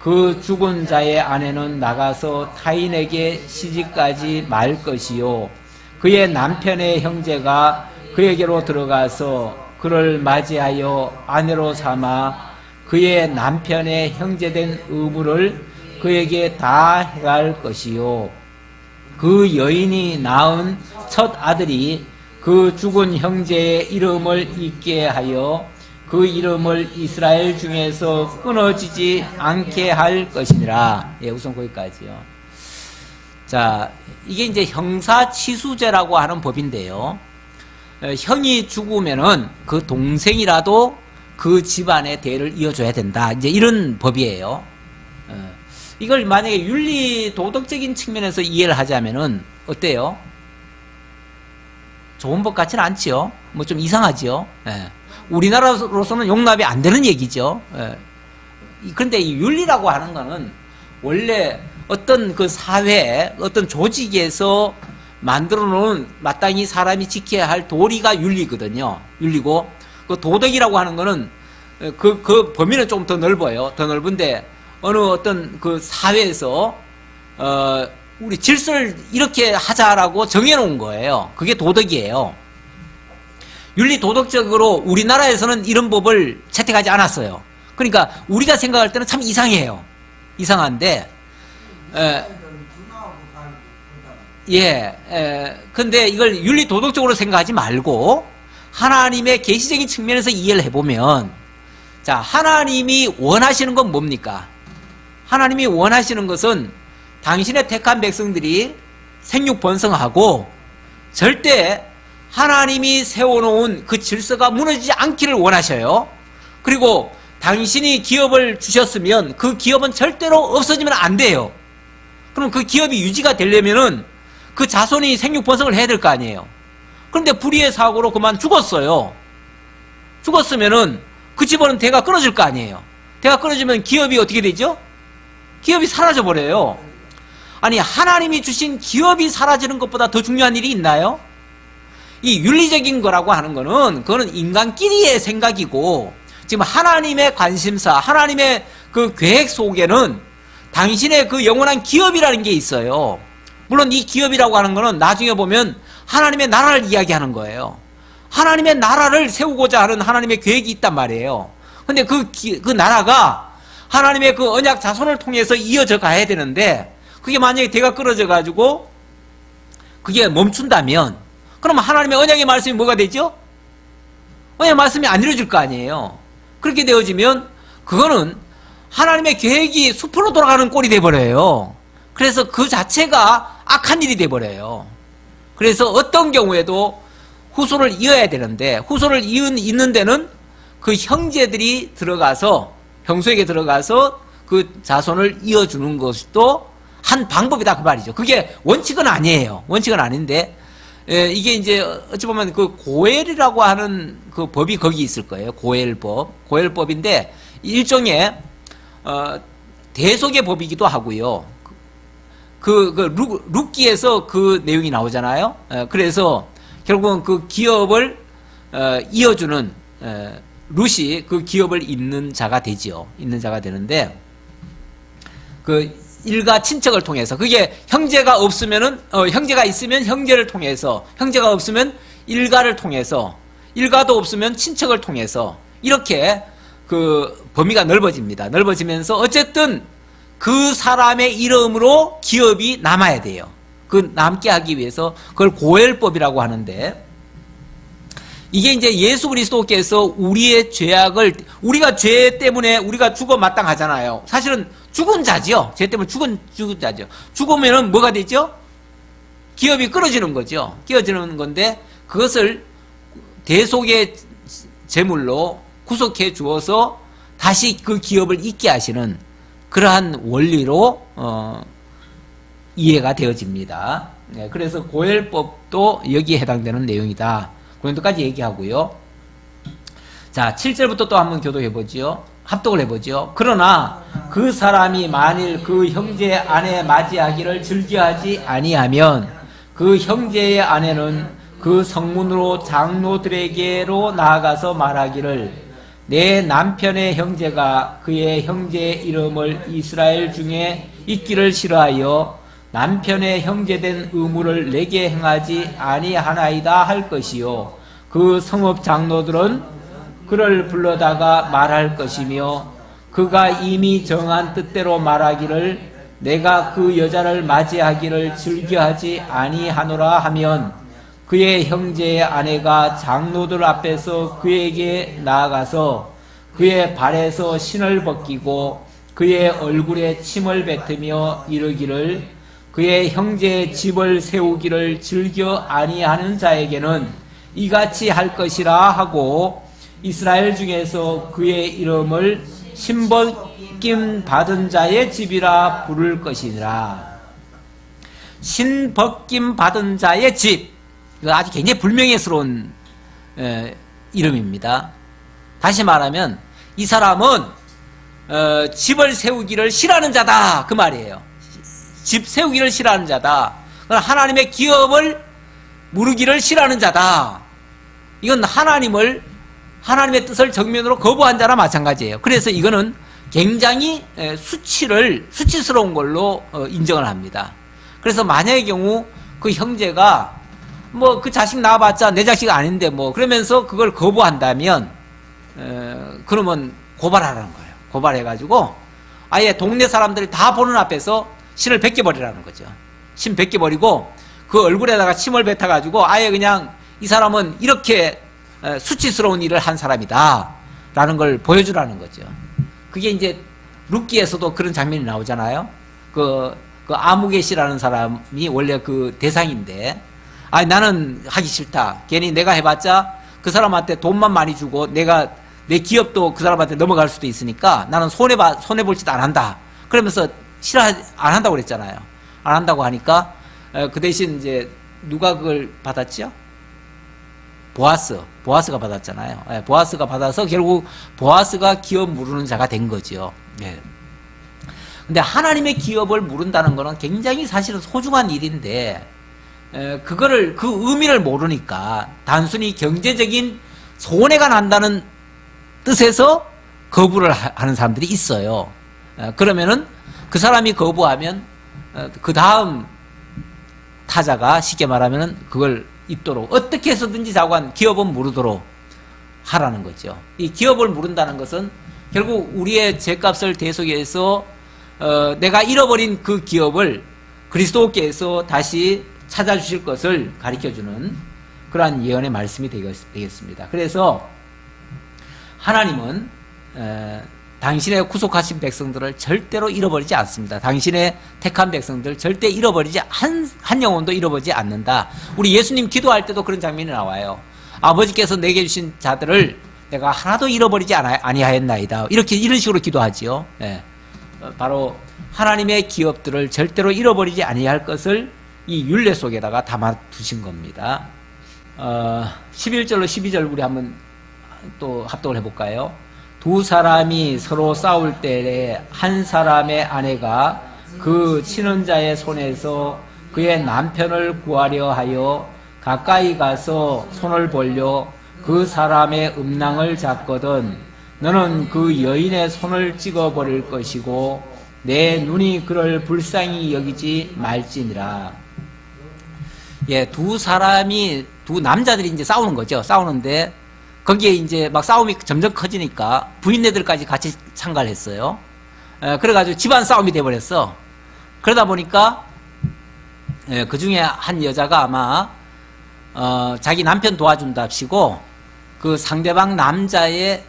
Speaker 1: 그 죽은 자의 아내는 나가서 타인에게 시집가지 말 것이요, 그의 남편의 형제가 그에게로 들어가서 그를 맞이하여 아내로 삼아 그의 남편의 형제된 의무를 그에게 다 해갈 것이요, 그 여인이 낳은 첫 아들이 그 죽은 형제의 이름을 잊게 하여 그 이름을 이스라엘 중에서 끊어지지 않게 할 것이니라. 예, 우선 거기까지요. 자, 이게 이제 형사치수제라고 하는 법인데요. 형이 죽으면은 그 동생이라도 그 집안의 대를 이어줘야 된다. 이제 이런 법이에요. 이걸 만약에 윤리 도덕적인 측면에서 이해를 하자면은 어때요? 좋은 법 같지는 않지요. 뭐 좀 이상하지요. 우리나라로서는 용납이 안 되는 얘기죠. 그런데 이 윤리라고 하는 거는 원래 어떤 그 사회, 어떤 조직에서 만들어 놓은 마땅히 사람이 지켜야 할 도리가 윤리거든요. 윤리고, 그 도덕이라고 하는 거는 그 범위는 좀 더 넓어요. 더 넓은데, 어느 어떤 그 사회에서, 우리 질서를 이렇게 하자라고 정해놓은 거예요. 그게 도덕이에요. 윤리 도덕적으로 우리나라에서는 이런 법을 채택하지 않았어요. 그러니까 우리가 생각할 때는 참 이상해요. 이상한데, 근데 이걸 윤리 도덕적으로 생각하지 말고 하나님의 계시적인 측면에서 이해를 해보면, 자, 하나님이 원하시는 건 뭡니까? 하나님이 원하시는 것은 당신의 택한 백성들이 생육 번성하고 절대 하나님이 세워놓은 그 질서가 무너지지 않기를 원하셔요. 그리고 당신이 기업을 주셨으면 그 기업은 절대로 없어지면 안 돼요. 그럼 그 기업이 유지가 되려면은 그 자손이 생육 번성을 해야 될 거 아니에요. 그런데 불의의 사고로 그만 죽었어요. 죽었으면은 그 집안은 대가 끊어질 거 아니에요. 대가 끊어지면 기업이 어떻게 되죠? 기업이 사라져 버려요. 아니, 하나님이 주신 기업이 사라지는 것보다 더 중요한 일이 있나요? 이 윤리적인 거라고 하는 거는, 그거는 인간끼리의 생각이고, 지금 하나님의 관심사, 하나님의 그 계획 속에는 당신의 그 영원한 기업이라는 게 있어요. 물론 이 기업이라고 하는 거는 나중에 보면 하나님의 나라를 이야기하는 거예요. 하나님의 나라를 세우고자 하는 하나님의 계획이 있단 말이에요. 근데 그 나라가 하나님의 그 언약 자손을 통해서 이어져 가야 되는데, 그게 만약에 대가 끊어져 가지고 그게 멈춘다면, 그러면 하나님의 언약의 말씀이 뭐가 되죠? 언약의 말씀이 안 이루어질 거 아니에요. 그렇게 되어지면 그거는 하나님의 계획이 수포로 돌아가는 꼴이 돼버려요. 그래서 그 자체가 악한 일이 돼버려요. 그래서 어떤 경우에도 후손을 이어야 되는데, 후손을 잇는 데는 그 형제들이 들어가서, 형수에게 들어가서 그 자손을 이어주는 것도 한 방법이다, 그 말이죠. 그게 원칙은 아니에요. 원칙은 아닌데, 이게 이제 어찌 보면 그 고엘이라고 하는 그 법이 거기 있을 거예요. 고엘법. 고엘법인데 일종의 대속의 법이기도 하고요. 룻기에서 그 내용이 나오잖아요. 그래서 결국은 그 기업을 이어주는 룻이 그 기업을 잇는 자가 되지요. 잇는 자가 되는데, 그 일가 친척을 통해서, 그게 형제가 없으면은 형제가 있으면 형제를 통해서, 형제가 없으면 일가를 통해서, 일가도 없으면 친척을 통해서, 이렇게 그 범위가 넓어집니다. 넓어지면서 어쨌든 그 사람의 이름으로 기업이 남아야 돼요. 그 남게 하기 위해서 그걸 고엘법이라고 하는데, 이게 이제 예수 그리스도께서 우리의 죄악을, 우리가 죄 때문에 우리가 죽어 마땅하잖아요. 사실은 죽은 자죠. 죄 때문에 죽은 자죠. 죽으면은 뭐가 되죠? 기업이 끊어지는 거죠. 끼어지는 건데, 그것을 대속의 제물로 구속해 주어서 다시 그 기업을 잇게 하시는 그러한 원리로 이해가 되어집니다. 네, 그래서 고엘법도 여기에 해당되는 내용이다. 그 정도까지 얘기하고요. 자, 7절부터 또 한번 교독해보지요. 합독을 해보죠. 그러나 그 사람이 만일 그 형제의 아내 맞이하기를 즐겨하지 아니하면 그 형제의 아내는 그 성문으로 장로들에게로 나아가서 말하기를, 내 남편의 형제가 그의 형제의 이름을 이스라엘 중에 있기를 싫어하여 남편의 형제된 의무를 내게 행하지 아니하나이다 할 것이요, 그 성읍 장로들은 그를 불러다가 말할 것이며, 그가 이미 정한 뜻대로 말하기를 내가 그 여자를 맞이하기를 즐겨하지 아니하노라 하면, 그의 형제의 아내가 장로들 앞에서 그에게 나아가서 그의 발에서 신을 벗기고 그의 얼굴에 침을 뱉으며 이르기를, 그의 형제의 집을 세우기를 즐겨 아니하는 자에게는 이같이 할 것이라 하고, 이스라엘 중에서 그의 이름을 신벗김 받은 자의 집이라 부를 것이니라. 신벗김 받은 자의 집, 아주 굉장히 불명예스러운 이름입니다. 다시 말하면 이 사람은 집을 세우기를 싫어하는 자다, 그 말이에요. 집 세우기를 싫어하는 자다. 하나님의 기업을 무르기를 싫어하는 자다. 이건 하나님의 뜻을 정면으로 거부한 자나 마찬가지예요. 그래서 이거는 굉장히 수치스러운 걸로 인정을 합니다. 그래서 만약의 경우 그 형제가 뭐 그 자식 낳아봤자 내 자식 아닌데 뭐 그러면서 그걸 거부한다면 그러면 고발하라는 거예요. 고발해가지고 아예 동네 사람들이 다 보는 앞에서 신을 벗겨버리라는 거죠. 신 벗겨버리고 그 얼굴에다가 침을 뱉어가지고 아예 그냥 이 사람은 이렇게 수치스러운 일을 한 사람이다 라는 걸 보여주라는 거죠. 그게 이제 룻기에서도 그런 장면이 나오잖아요. 그 아무개시라는 사람이 원래 그 대상인데, 나는 하기 싫다. 괜히 내가 해봤자 그 사람한테 돈만 많이 주고 내 기업도 그 사람한테 넘어갈 수도 있으니까 나는 손해볼 짓 안 한다. 그러면서 안 한다고 그랬잖아요. 안 한다고 하니까 그 대신 이제 누가 그걸 받았죠? 보아스가 받았잖아요. 보아스가 받아서 결국 보아스가 기업 무르는 자가 된 거죠. 예. 근데 하나님의 기업을 무른다는 거는 굉장히 사실은 소중한 일인데, 그 의미를 모르니까 단순히 경제적인 손해가 난다는 뜻에서 거부를 하는 사람들이 있어요. 그러면은 그 사람이 거부하면 그 다음 타자가 쉽게 말하면 그걸 입도록 어떻게 해서든지 자관 기업은 무르도록 하라는 거죠. 이 기업을 무른다는 것은 결국 우리의 죄값을 대속해서 내가 잃어버린 그 기업을 그리스도께서 다시 찾아주실 것을 가르쳐주는 그러한 예언의 말씀이 되겠습니다. 그래서 하나님은 당신의 구속하신 백성들을 절대로 잃어버리지 않습니다. 당신의 택한 백성들 절대 잃어버리지 한 영혼도 잃어버리지 않는다. 우리 예수님 기도할 때도 그런 장면이 나와요. 아버지께서 내게 주신 자들을 내가 하나도 잃어버리지 아니하였나이다. 이런 식으로 기도하지요. 네. 바로 하나님의 기업들을 절대로 잃어버리지 아니할 것을 이 율례 속에다가 담아 두신 겁니다. 11절로 12절 우리 한번 또 합독을 해볼까요? 두 사람이 서로 싸울 때에 한 사람의 아내가 그 친언자의 손에서 그의 남편을 구하려 하여 가까이 가서 손을 벌려 그 사람의 음낭을 잡거든 너는 그 여인의 손을 찍어버릴 것이고 내 눈이 그를 불쌍히 여기지 말지니라. 예, 두 남자들이 이제 싸우는 거죠. 싸우는데 거기에 이제 막 싸움이 점점 커지니까 부인네들까지 같이 참가를 했어요. 그래가지고 집안 싸움이 돼버렸어. 그러다 보니까 그 중에 한 여자가 아마 자기 남편 도와준답시고 그 상대방 남자의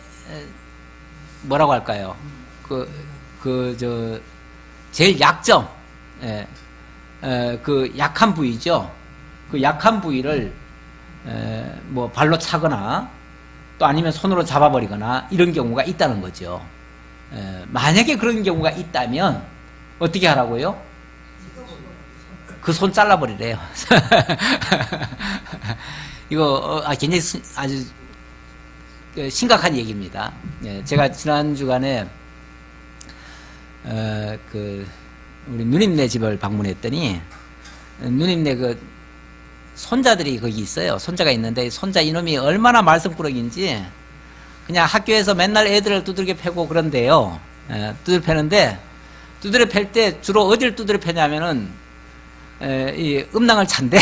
Speaker 1: 뭐라고 할까요? 제일 약점, 그 약한 부위죠. 그 약한 부위를 뭐 발로 차거나 또 아니면 손으로 잡아버리거나 이런 경우가 있다는 거죠. 만약에 그런 경우가 있다면 어떻게 하라고요? 그 손 잘라버리래요. 이거 굉장히 아주 심각한 얘기입니다. 제가 지난 주간에 우리 누님네 집을 방문했더니 누님네 그 손자들이 거기 있어요. 손자가 있는데 손자 이놈이 얼마나 말썽꾸러기인지 그냥 학교에서 맨날 애들을 두들겨 패고 그런데요. 두들겨 패는데 두드려 팰 때 주로 어딜 두드려 패냐면은 이 음낭을 찬대.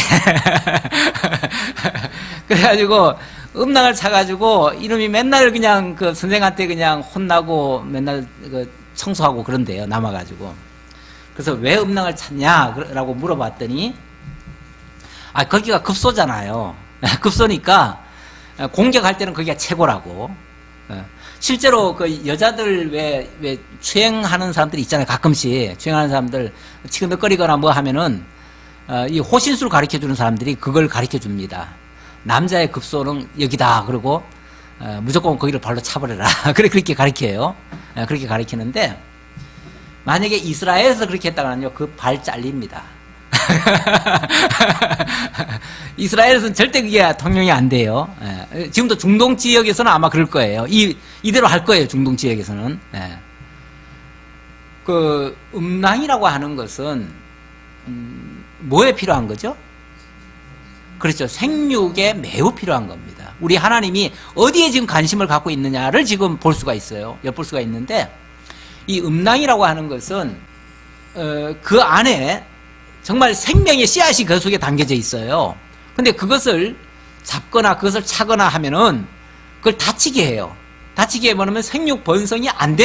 Speaker 1: 그래가지고 음낭을 차가지고 이놈이 맨날 그냥 그 선생한테 그냥 혼나고 맨날 그 청소하고 그런데요. 남아가지고. 그래서 왜 음낭을 찼냐라고 물어봤더니 거기가 급소잖아요. 급소니까 공격할 때는 거기가 최고라고. 실제로 그 여자들 왜 추행하는 사람들이 있잖아요. 가끔씩 추행하는 사람들 치근덕거리거나 뭐 하면은 이 호신술 가르쳐 주는 사람들이 그걸 가르쳐 줍니다. 남자의 급소는 여기다. 그러고 무조건 거기를 발로 차버려라. 그렇게 가르쳐요. 그렇게 가르치는데 만약에 이스라엘에서 그렇게 했다가는요, 그 발 잘립니다. 이스라엘에서는 절대 그게 통용이 안 돼요. 지금도 중동 지역에서는 아마 그럴 거예요. 이대로 할 거예요. 중동 지역에서는. 그 음낭이라고 하는 것은 뭐에 필요한 거죠? 그렇죠. 생육에 매우 필요한 겁니다. 우리 하나님이 어디에 지금 관심을 갖고 있느냐를 지금 볼 수가 있어요. 엿볼 수가 있는데 이 음낭이라고 하는 것은 그 안에 정말 생명의 씨앗이 그 속에 담겨져 있어요. 근데 그것을 잡거나 그것을 차거나 하면은 그걸 다치게 해요. 다치게 해버리면 생육 번성이 안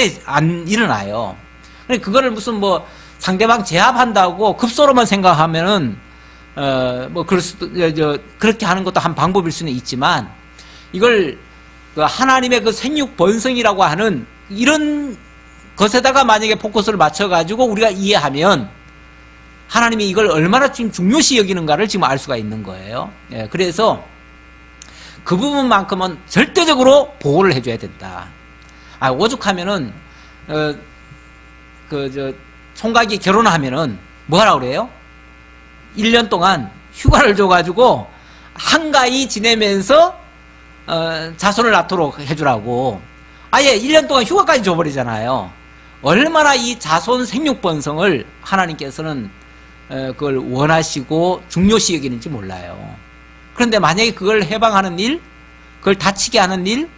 Speaker 1: 일어나요. 그러니까 그거를 무슨 뭐 상대방 제압한다고 급소로만 생각하면은 그렇게 하는 것도 한 방법일 수는 있지만 이걸 그 하나님의 그 생육 번성이라고 하는 이런 것에다가 만약에 포커스를 맞춰가지고 우리가 이해하면 하나님이 이걸 얼마나 지금 중요시 여기는가를 지금 알 수가 있는 거예요. 그래서 그 부분만큼은 절대적으로 보호를 해줘야 된다. 오죽하면은 총각이 결혼하면은 뭐 하라고 그래요? 1년 동안 휴가를 줘가지고 한가히 지내면서 자손을 낳도록 해주라고. 아예 1년 동안 휴가까지 줘버리잖아요. 얼마나 이 자손 생육 번성을 하나님께서는 그걸 원하시고 중요시 여기는지 몰라요. 그런데 만약에 그걸 해방하는 일, 그걸 다치게 하는 일,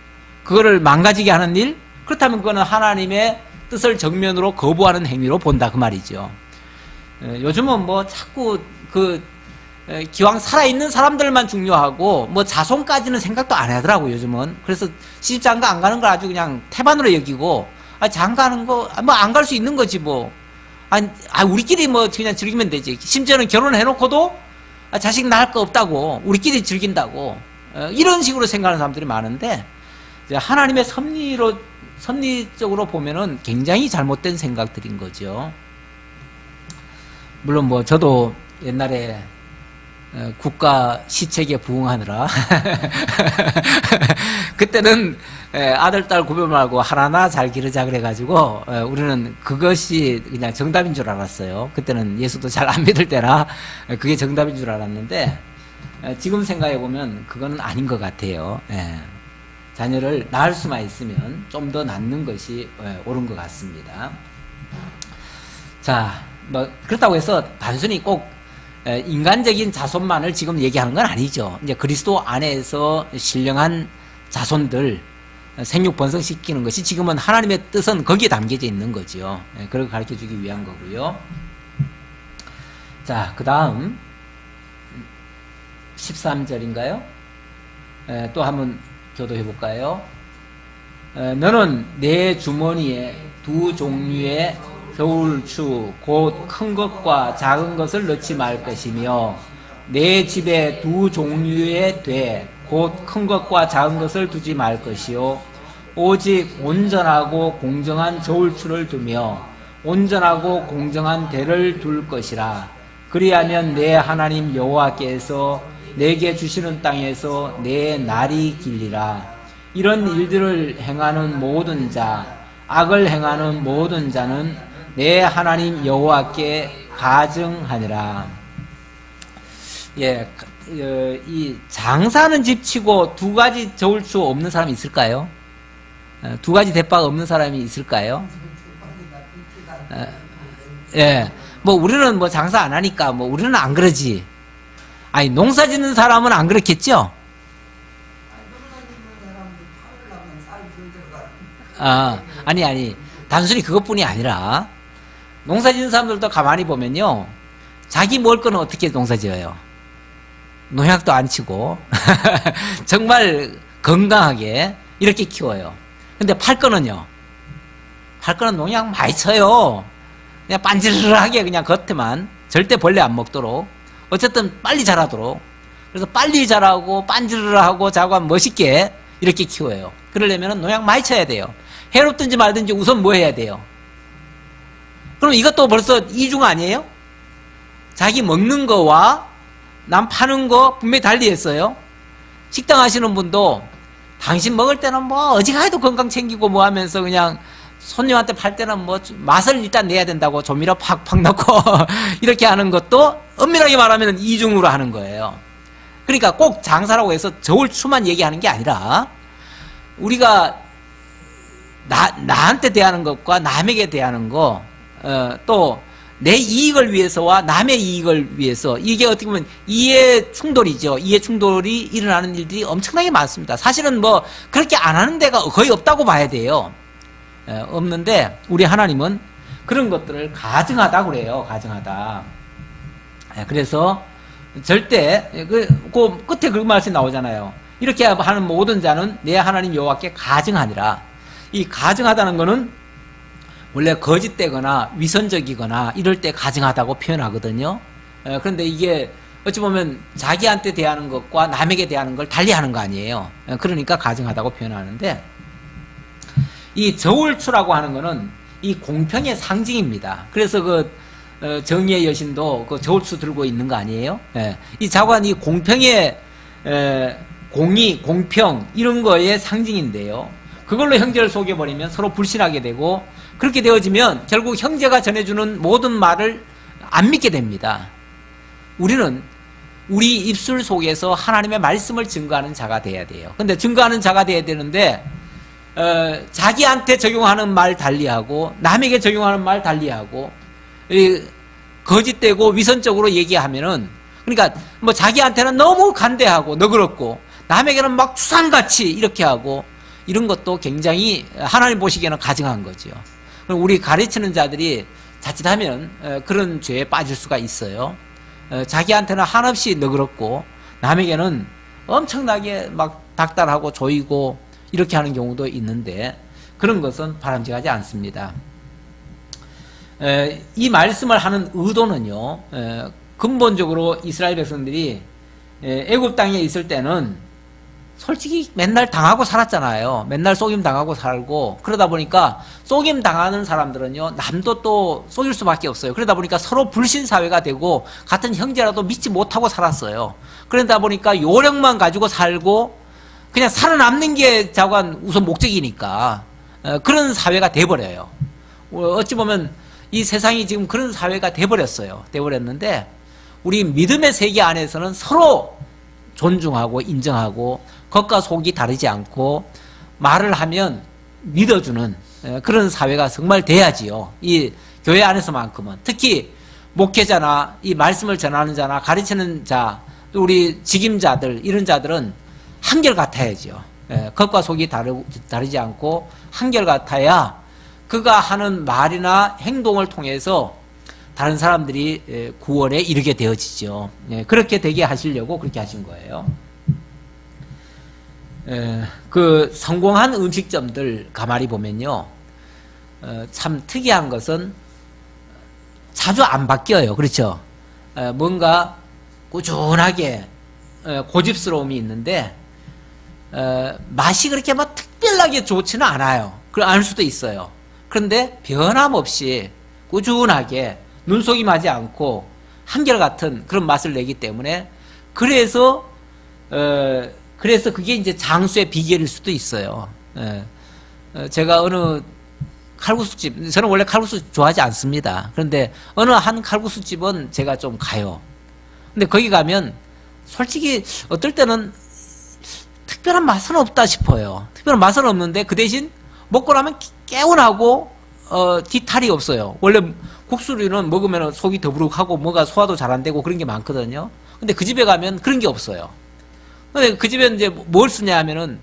Speaker 1: 그거를 망가지게 하는 일, 그렇다면 그거는 하나님의 뜻을 정면으로 거부하는 행위로 본다 그 말이죠. 요즘은 뭐 자꾸 기왕 살아있는 사람들만 중요하고 뭐 자손까지는 생각도 안 하더라고 요즘은. 그래서 시집장가 안 가는 걸 아주 그냥 태반으로 여기고, 장가하는 거 뭐 안 갈 수 있는 거지 뭐. 우리끼리 뭐 그냥 즐기면 되지. 심지어는 결혼해놓고도 자식 낳을 거 없다고 우리끼리 즐긴다고 이런 식으로 생각하는 사람들이 많은데, 하나님의 섭리적으로 보면은 굉장히 잘못된 생각들인 거죠. 물론 뭐 저도 옛날에 국가 시책에 부응하느라 그때는 아들 딸 구별 말고 하나하나 잘 기르자 그래가지고 우리는 그것이 그냥 정답인 줄 알았어요. 그때는 예수도 잘 안 믿을 때라 그게 정답인 줄 알았는데, 지금 생각해 보면 그거는 아닌 것 같아요. 자녀를 낳을 수만 있으면 좀 더 낳는 것이 옳은 것 같습니다. 자, 뭐 그렇다고 해서 단순히 꼭 인간적인 자손만을 지금 얘기하는 건 아니죠. 이제 그리스도 안에서 신령한 자손들 생육 번성시키는 것이 지금은 하나님의 뜻은 거기에 담겨져 있는 거죠. 그걸 가르쳐 주기 위한 거고요. 자, 그 다음 13절인가요? 또 한번 교도해 볼까요? 너는 내 주머니에 두 종류의 겨울추 곧 큰 것과 작은 것을 넣지 말 것이며, 내 집에 두 종류의 돼 곧 큰 것과 작은 것을 두지 말 것이요, 오직 온전하고 공정한 저울추를 두며 온전하고 공정한 대를 둘 것이라. 그리하면 내 하나님 여호와께서 내게 주시는 땅에서 내 날이 길리라. 이런 일들을 행하는 모든 자, 악을 행하는 모든 자는 내 하나님 여호와께 가증하니라. 이 장사는 집치고 두 가지 저울추 없는 사람이 있을까요? 두 가지 대바가 없는 사람이 있을까요? 뭐 우리는 뭐 장사 안 하니까 뭐 우리는 안 그러지. 농사 짓는 사람은 안 그렇겠죠? 아니 단순히 그것뿐이 아니라 농사 짓는 사람들도 가만히 보면요, 자기 먹을 거는 어떻게 농사 지어요? 농약도 안 치고 정말 건강하게 이렇게 키워요. 근데 팔 거는요, 팔 거는 농약 많이 쳐요. 그냥 반지르르하게 그냥 겉에만, 절대 벌레 안 먹도록, 어쨌든 빨리 자라도록. 그래서 빨리 자라고 반지르르하고 자고 멋있게 이렇게 키워요. 그러려면 농약 많이 쳐야 돼요. 해롭든지 말든지 우선 뭐 해야 돼요? 그럼 이것도 벌써 이중 아니에요? 자기 먹는 거와 남 파는 거 분명히 달리 했어요. 식당 하시는 분도 당신 먹을 때는 뭐 어지간해도 건강 챙기고 뭐 하면서 그냥 손님한테 팔 때는 뭐 맛을 일단 내야 된다고 조미료 팍팍 넣고 이렇게 하는 것도 엄밀하게 말하면 이중으로 하는 거예요. 그러니까 꼭 장사라고 해서 저울추만 얘기하는 게 아니라 우리가 나한테 대하는 것과 남에게 대하는 거, 또 내 이익을 위해서와 남의 이익을 위해서, 이게 어떻게 보면 이해 충돌이죠. 이해 충돌이 일어나는 일들이 엄청나게 많습니다. 사실은 뭐 그렇게 안 하는 데가 거의 없다고 봐야 돼요. 없는데 우리 하나님은 그런 것들을 가증하다고 그래요. 가증하다. 그래서 절대 그 끝에 그 말씀이 나오잖아요. 이렇게 하는 모든 자는 내 하나님 여호와께 가증하니라. 이 가증하다는 거는 원래 거짓되거나 위선적이거나 이럴 때 가증하다고 표현하거든요. 그런데 이게 어찌 보면 자기한테 대하는 것과 남에게 대하는 걸 달리하는 거 아니에요. 그러니까 가증하다고 표현하는데, 이 저울추라고 하는 거는 이 공평의 상징입니다. 그래서 그 정의의 여신도 그 저울추 들고 있는 거 아니에요? 이 자관, 이 공평의 공의, 공평 이런 거의 상징인데요. 그걸로 형제를 속여버리면 서로 불신하게 되고, 그렇게 되어지면 결국 형제가 전해주는 모든 말을 안 믿게 됩니다. 우리는 우리 입술 속에서 하나님의 말씀을 증거하는 자가 돼야 돼요. 근데 증거하는 자가 돼야 되는데 자기한테 적용하는 말 달리하고 남에게 적용하는 말 달리하고 거짓되고 위선적으로 얘기하면은, 그러니까 뭐 자기한테는 너무 간대하고 너그럽고 남에게는 막 추상같이 이렇게 하고, 이런 것도 굉장히 하나님 보시기에는 가증한 거죠. 우리 가르치는 자들이 자칫하면 그런 죄에 빠질 수가 있어요. 자기한테는 한없이 너그럽고 남에게는 엄청나게 막 닥달하고 조이고 이렇게 하는 경우도 있는데 그런 것은 바람직하지 않습니다. 이 말씀을 하는 의도는요, 근본적으로 이스라엘 백성들이 애굽 땅에 있을 때는 솔직히 맨날 당하고 살았잖아요. 맨날 속임 당하고 살고 그러다 보니까 속임 당하는 사람들은요, 남도 또 속일 수밖에 없어요. 그러다 보니까 서로 불신 사회가 되고 같은 형제라도 믿지 못하고 살았어요. 그러다 보니까 요령만 가지고 살고 그냥 살아남는 게 자관 우선 목적이니까 그런 사회가 돼버려요. 어찌 보면 이 세상이 지금 그런 사회가 돼버렸어요. 돼버렸는데 우리 믿음의 세계 안에서는 서로 존중하고 인정하고 겉과 속이 다르지 않고 말을 하면 믿어주는 그런 사회가 정말 돼야지요. 이 교회 안에서만큼은. 특히 목회자나 이 말씀을 전하는 자나 가르치는 자, 또 우리 직임자들 이런 자들은 한결같아야죠. 겉과 속이 다르지 않고 한결같아야 그가 하는 말이나 행동을 통해서 다른 사람들이 구원에 이르게 되어지죠. 그렇게 되게 하시려고 그렇게 하신 거예요. 그 성공한 음식점들 가만히 보면요, 참 특이한 것은 자주 안 바뀌어요. 그렇죠? 뭔가 꾸준하게 고집스러움이 있는데 맛이 그렇게 막 특별하게 좋지는 않아요. 알 수도 있어요. 그런데 변함없이 꾸준하게 눈속임하지 않고 한결같은 그런 맛을 내기 때문에 그래서 그게 이제 장수의 비결일 수도 있어요. 제가 어느 칼국수집, 저는 원래 칼국수 좋아하지 않습니다. 그런데 어느 한 칼국수집은 제가 좀 가요. 근데 거기 가면 솔직히 어떨 때는 특별한 맛은 없다 싶어요. 특별한 맛은 없는데 그 대신 먹고 나면 개운하고 뒤탈이 없어요. 원래 국수류는 먹으면 속이 더부룩하고 뭐가 소화도 잘 안 되고 그런 게 많거든요. 근데 그 집에 가면 그런 게 없어요. 근데 그 집에 이제 뭘 쓰냐 하면은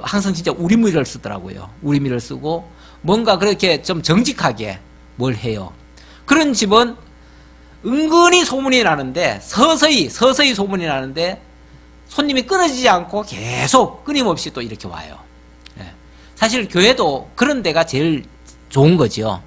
Speaker 1: 항상 진짜 우리밀을 쓰더라고요. 우리밀을 쓰고 뭔가 그렇게 좀 정직하게 뭘 해요. 그런 집은 은근히 소문이 나는데 서서히 소문이 나는데 손님이 끊어지지 않고 계속 끊임없이 또 이렇게 와요. 사실 교회도 그런 데가 제일 좋은 거죠.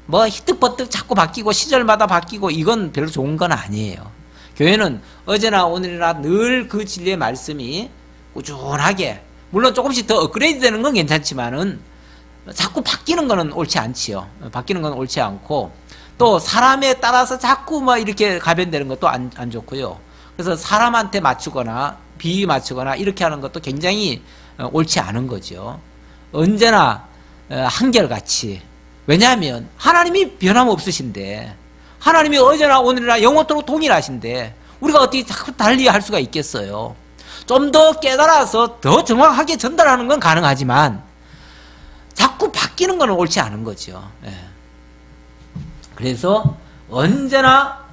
Speaker 1: 뭐 희뜩버뜩 자꾸 바뀌고 시절마다 바뀌고 이건 별로 좋은 건 아니에요. 교회는 어제나 오늘이나 늘 그 진리의 말씀이 꾸준하게, 물론 조금씩 더 업그레이드 되는 건 괜찮지만은 자꾸 바뀌는 거는 옳지 않지요. 바뀌는 건 옳지 않고 또 사람에 따라서 자꾸 막 이렇게 가변되는 것도 안 좋고요. 그래서 사람한테 맞추거나 비위 맞추거나 이렇게 하는 것도 굉장히 옳지 않은 거죠. 언제나 한결같이. 왜냐하면 하나님이 변함없으신데, 하나님이 어제나 오늘이나 영원토록 동일하신데 우리가 어떻게 자꾸 달리 할 수가 있겠어요. 좀 더 깨달아서 더 정확하게 전달하는 건 가능하지만 자꾸 바뀌는 건 옳지 않은 거죠. 그래서 언제나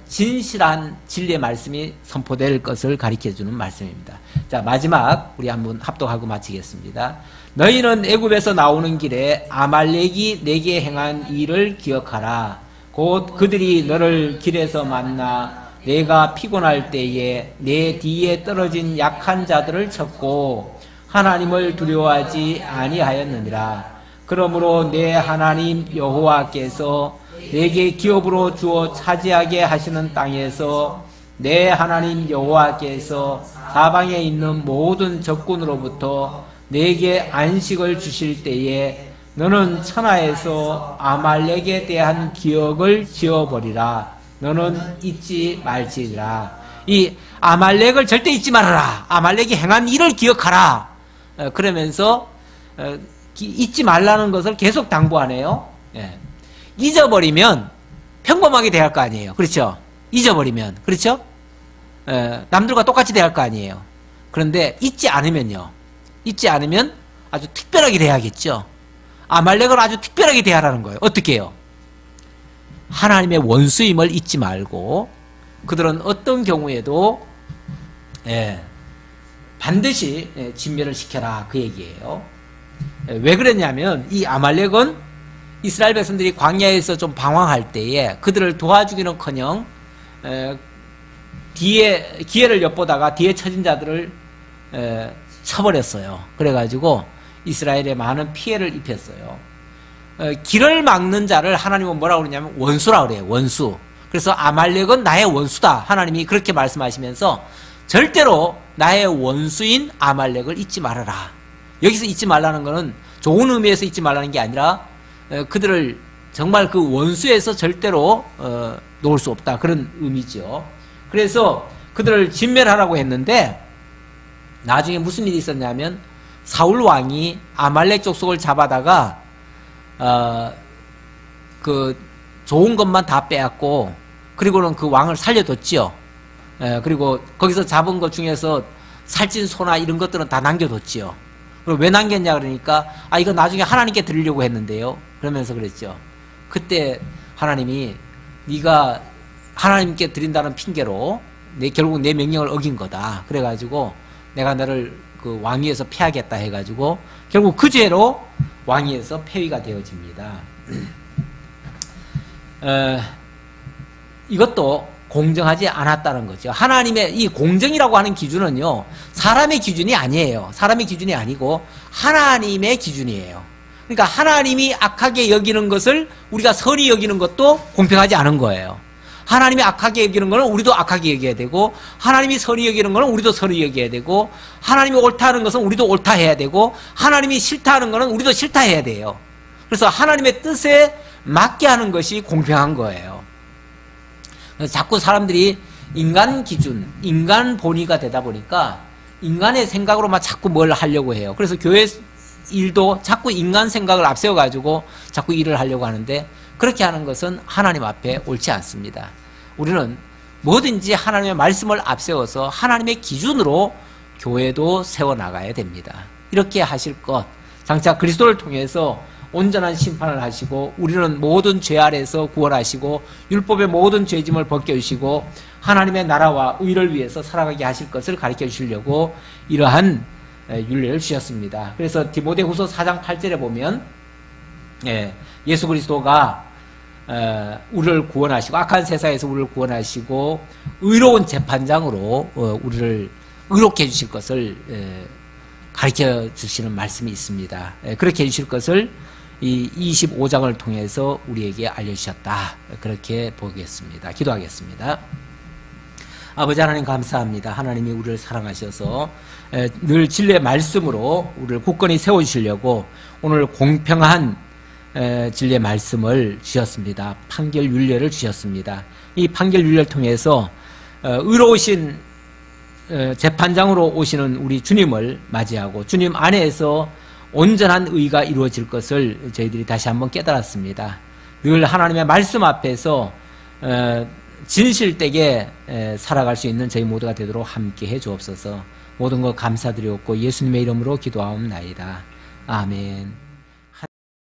Speaker 1: 진실한 진리의 말씀이 선포될 것을 가르쳐주는 말씀입니다. 자, 마지막 우리 한번 합독하고 마치겠습니다. 너희는 애굽에서 나오는 길에 아말렉이 내게 행한 일을 기억하라. 곧 그들이 너를 길에서 만나 내가 피곤할 때에 내 뒤에 떨어진 약한 자들을 쳤고 하나님을 두려워하지 아니하였느니라. 그러므로 내 하나님 여호와께서 내게 기업으로 주어 차지하게 하시는 땅에서 내 하나님 여호와께서 사방에 있는 모든 적군으로부터 내게 안식을 주실 때에 너는 천하에서 아말렉에 대한 기억을 지어버리라. 너는 잊지 말지니라. 이 아말렉을 절대 잊지 말아라. 아말렉이 행한 일을 기억하라. 그러면서 잊지 말라는 것을 계속 당부하네요. 잊어버리면 평범하게 대할 거 아니에요. 그렇죠? 잊어버리면. 그렇죠? 남들과 똑같이 대할 거 아니에요. 그런데 잊지 않으면요. 잊지 않으면 아주 특별하게 대하겠죠. 아말렉을 아주 특별하게 대하라는 거예요. 어떻게 해요? 하나님의 원수임을 잊지 말고 그들은 어떤 경우에도 반드시 진멸을 시켜라 그 얘기예요. 왜 그랬냐면 이 아말렉은 이스라엘 백성들이 광야에서 좀 방황할 때에 그들을 도와주기는커녕 뒤에 기회를 엿보다가 뒤에 처진 자들을 쳐버렸어요. 그래가지고 이스라엘에 많은 피해를 입혔어요. 길을 막는 자를 하나님은 뭐라고 그러냐면 원수라고 그래요. 원수. 그래서 아말렉은 나의 원수다. 하나님이 그렇게 말씀하시면서 절대로 나의 원수인 아말렉을 잊지 말아라. 여기서 잊지 말라는 것은 좋은 의미에서 잊지 말라는 게 아니라 그들을 정말 그 원수에서 절대로 놓을 수 없다. 그런 의미죠. 그래서 그들을 진멸하라고 했는데 나중에 무슨 일이 있었냐면 사울 왕이 아말렉 족속을 잡아다가 그 좋은 것만 다 빼앗고 그리고는 그 왕을 살려뒀지요. 그리고 거기서 잡은 것 중에서 살찐 소나 이런 것들은 다 남겨뒀지요. 그리고 왜 남겼냐 그러니까 이거 나중에 하나님께 드리려고 했는데요. 그러면서 그랬죠. 그때 하나님이 네가 하나님께 드린다는 핑계로 결국 내 명령을 어긴 거다. 그래가지고 내가 너를 그 왕위에서 패하겠다 해가지고 결국 그 죄로 왕위에서 폐위가 되어집니다. 이것도 공정하지 않았다는 거죠. 하나님의 이 공정이라고 하는 기준은요, 사람의 기준이 아니에요. 사람의 기준이 아니고 하나님의 기준이에요. 그러니까 하나님이 악하게 여기는 것을 우리가 선히 여기는 것도 공평하지 않은 거예요. 하나님이 악하게 여기는 것은 우리도 악하게 여겨야 되고, 하나님이 선히 여기는 것은 우리도 선히 여겨야 되고, 하나님이 옳다 하는 것은 우리도 옳다 해야 되고, 하나님이 싫다 하는 것은 우리도 싫다 해야 돼요. 그래서 하나님의 뜻에 맞게 하는 것이 공평한 거예요. 그래서 자꾸 사람들이 인간 기준, 인간 본위가 되다 보니까 인간의 생각으로만 자꾸 뭘 하려고 해요. 그래서 교회 일도 자꾸 인간 생각을 앞세워가지고 자꾸 일을 하려고 하는데, 그렇게 하는 것은 하나님 앞에 옳지 않습니다. 우리는 뭐든지 하나님의 말씀을 앞세워서 하나님의 기준으로 교회도 세워나가야 됩니다. 이렇게 하실 것, 장차 그리스도를 통해서 온전한 심판을 하시고 우리는 모든 죄 아래에서 구원하시고 율법의 모든 죄짐을 벗겨주시고 하나님의 나라와 의를 위해서 살아가게 하실 것을 가르쳐 주시려고 이러한 율례를 주셨습니다. 그래서 디모데후서 4장 8절에 보면 예수 그리스도가 우리를 구원하시고 악한 세상에서 우리를 구원하시고 의로운 재판장으로 우리를 의롭게 해주실 것을 가르쳐 주시는 말씀이 있습니다. 그렇게 해주실 것을 이 25장을 통해서 우리에게 알려주셨다. 그렇게 보겠습니다. 기도하겠습니다. 아버지 하나님 감사합니다. 하나님이 우리를 사랑하셔서 늘 진리의 말씀으로 우리를 굳건히 세워주시려고 오늘 공평한 진리의 말씀을 주셨습니다. 판결 율례를 주셨습니다. 이 판결 율례를 통해서 의로우신 재판장으로 오시는 우리 주님을 맞이하고 주님 안에서 온전한 의가 이루어질 것을 저희들이 다시 한번 깨달았습니다. 늘 하나님의 말씀 앞에서 진실되게 살아갈 수 있는 저희 모두가 되도록 함께해 주옵소서. 모든 것 감사드리옵고 예수님의 이름으로 기도하옵나이다. 아멘.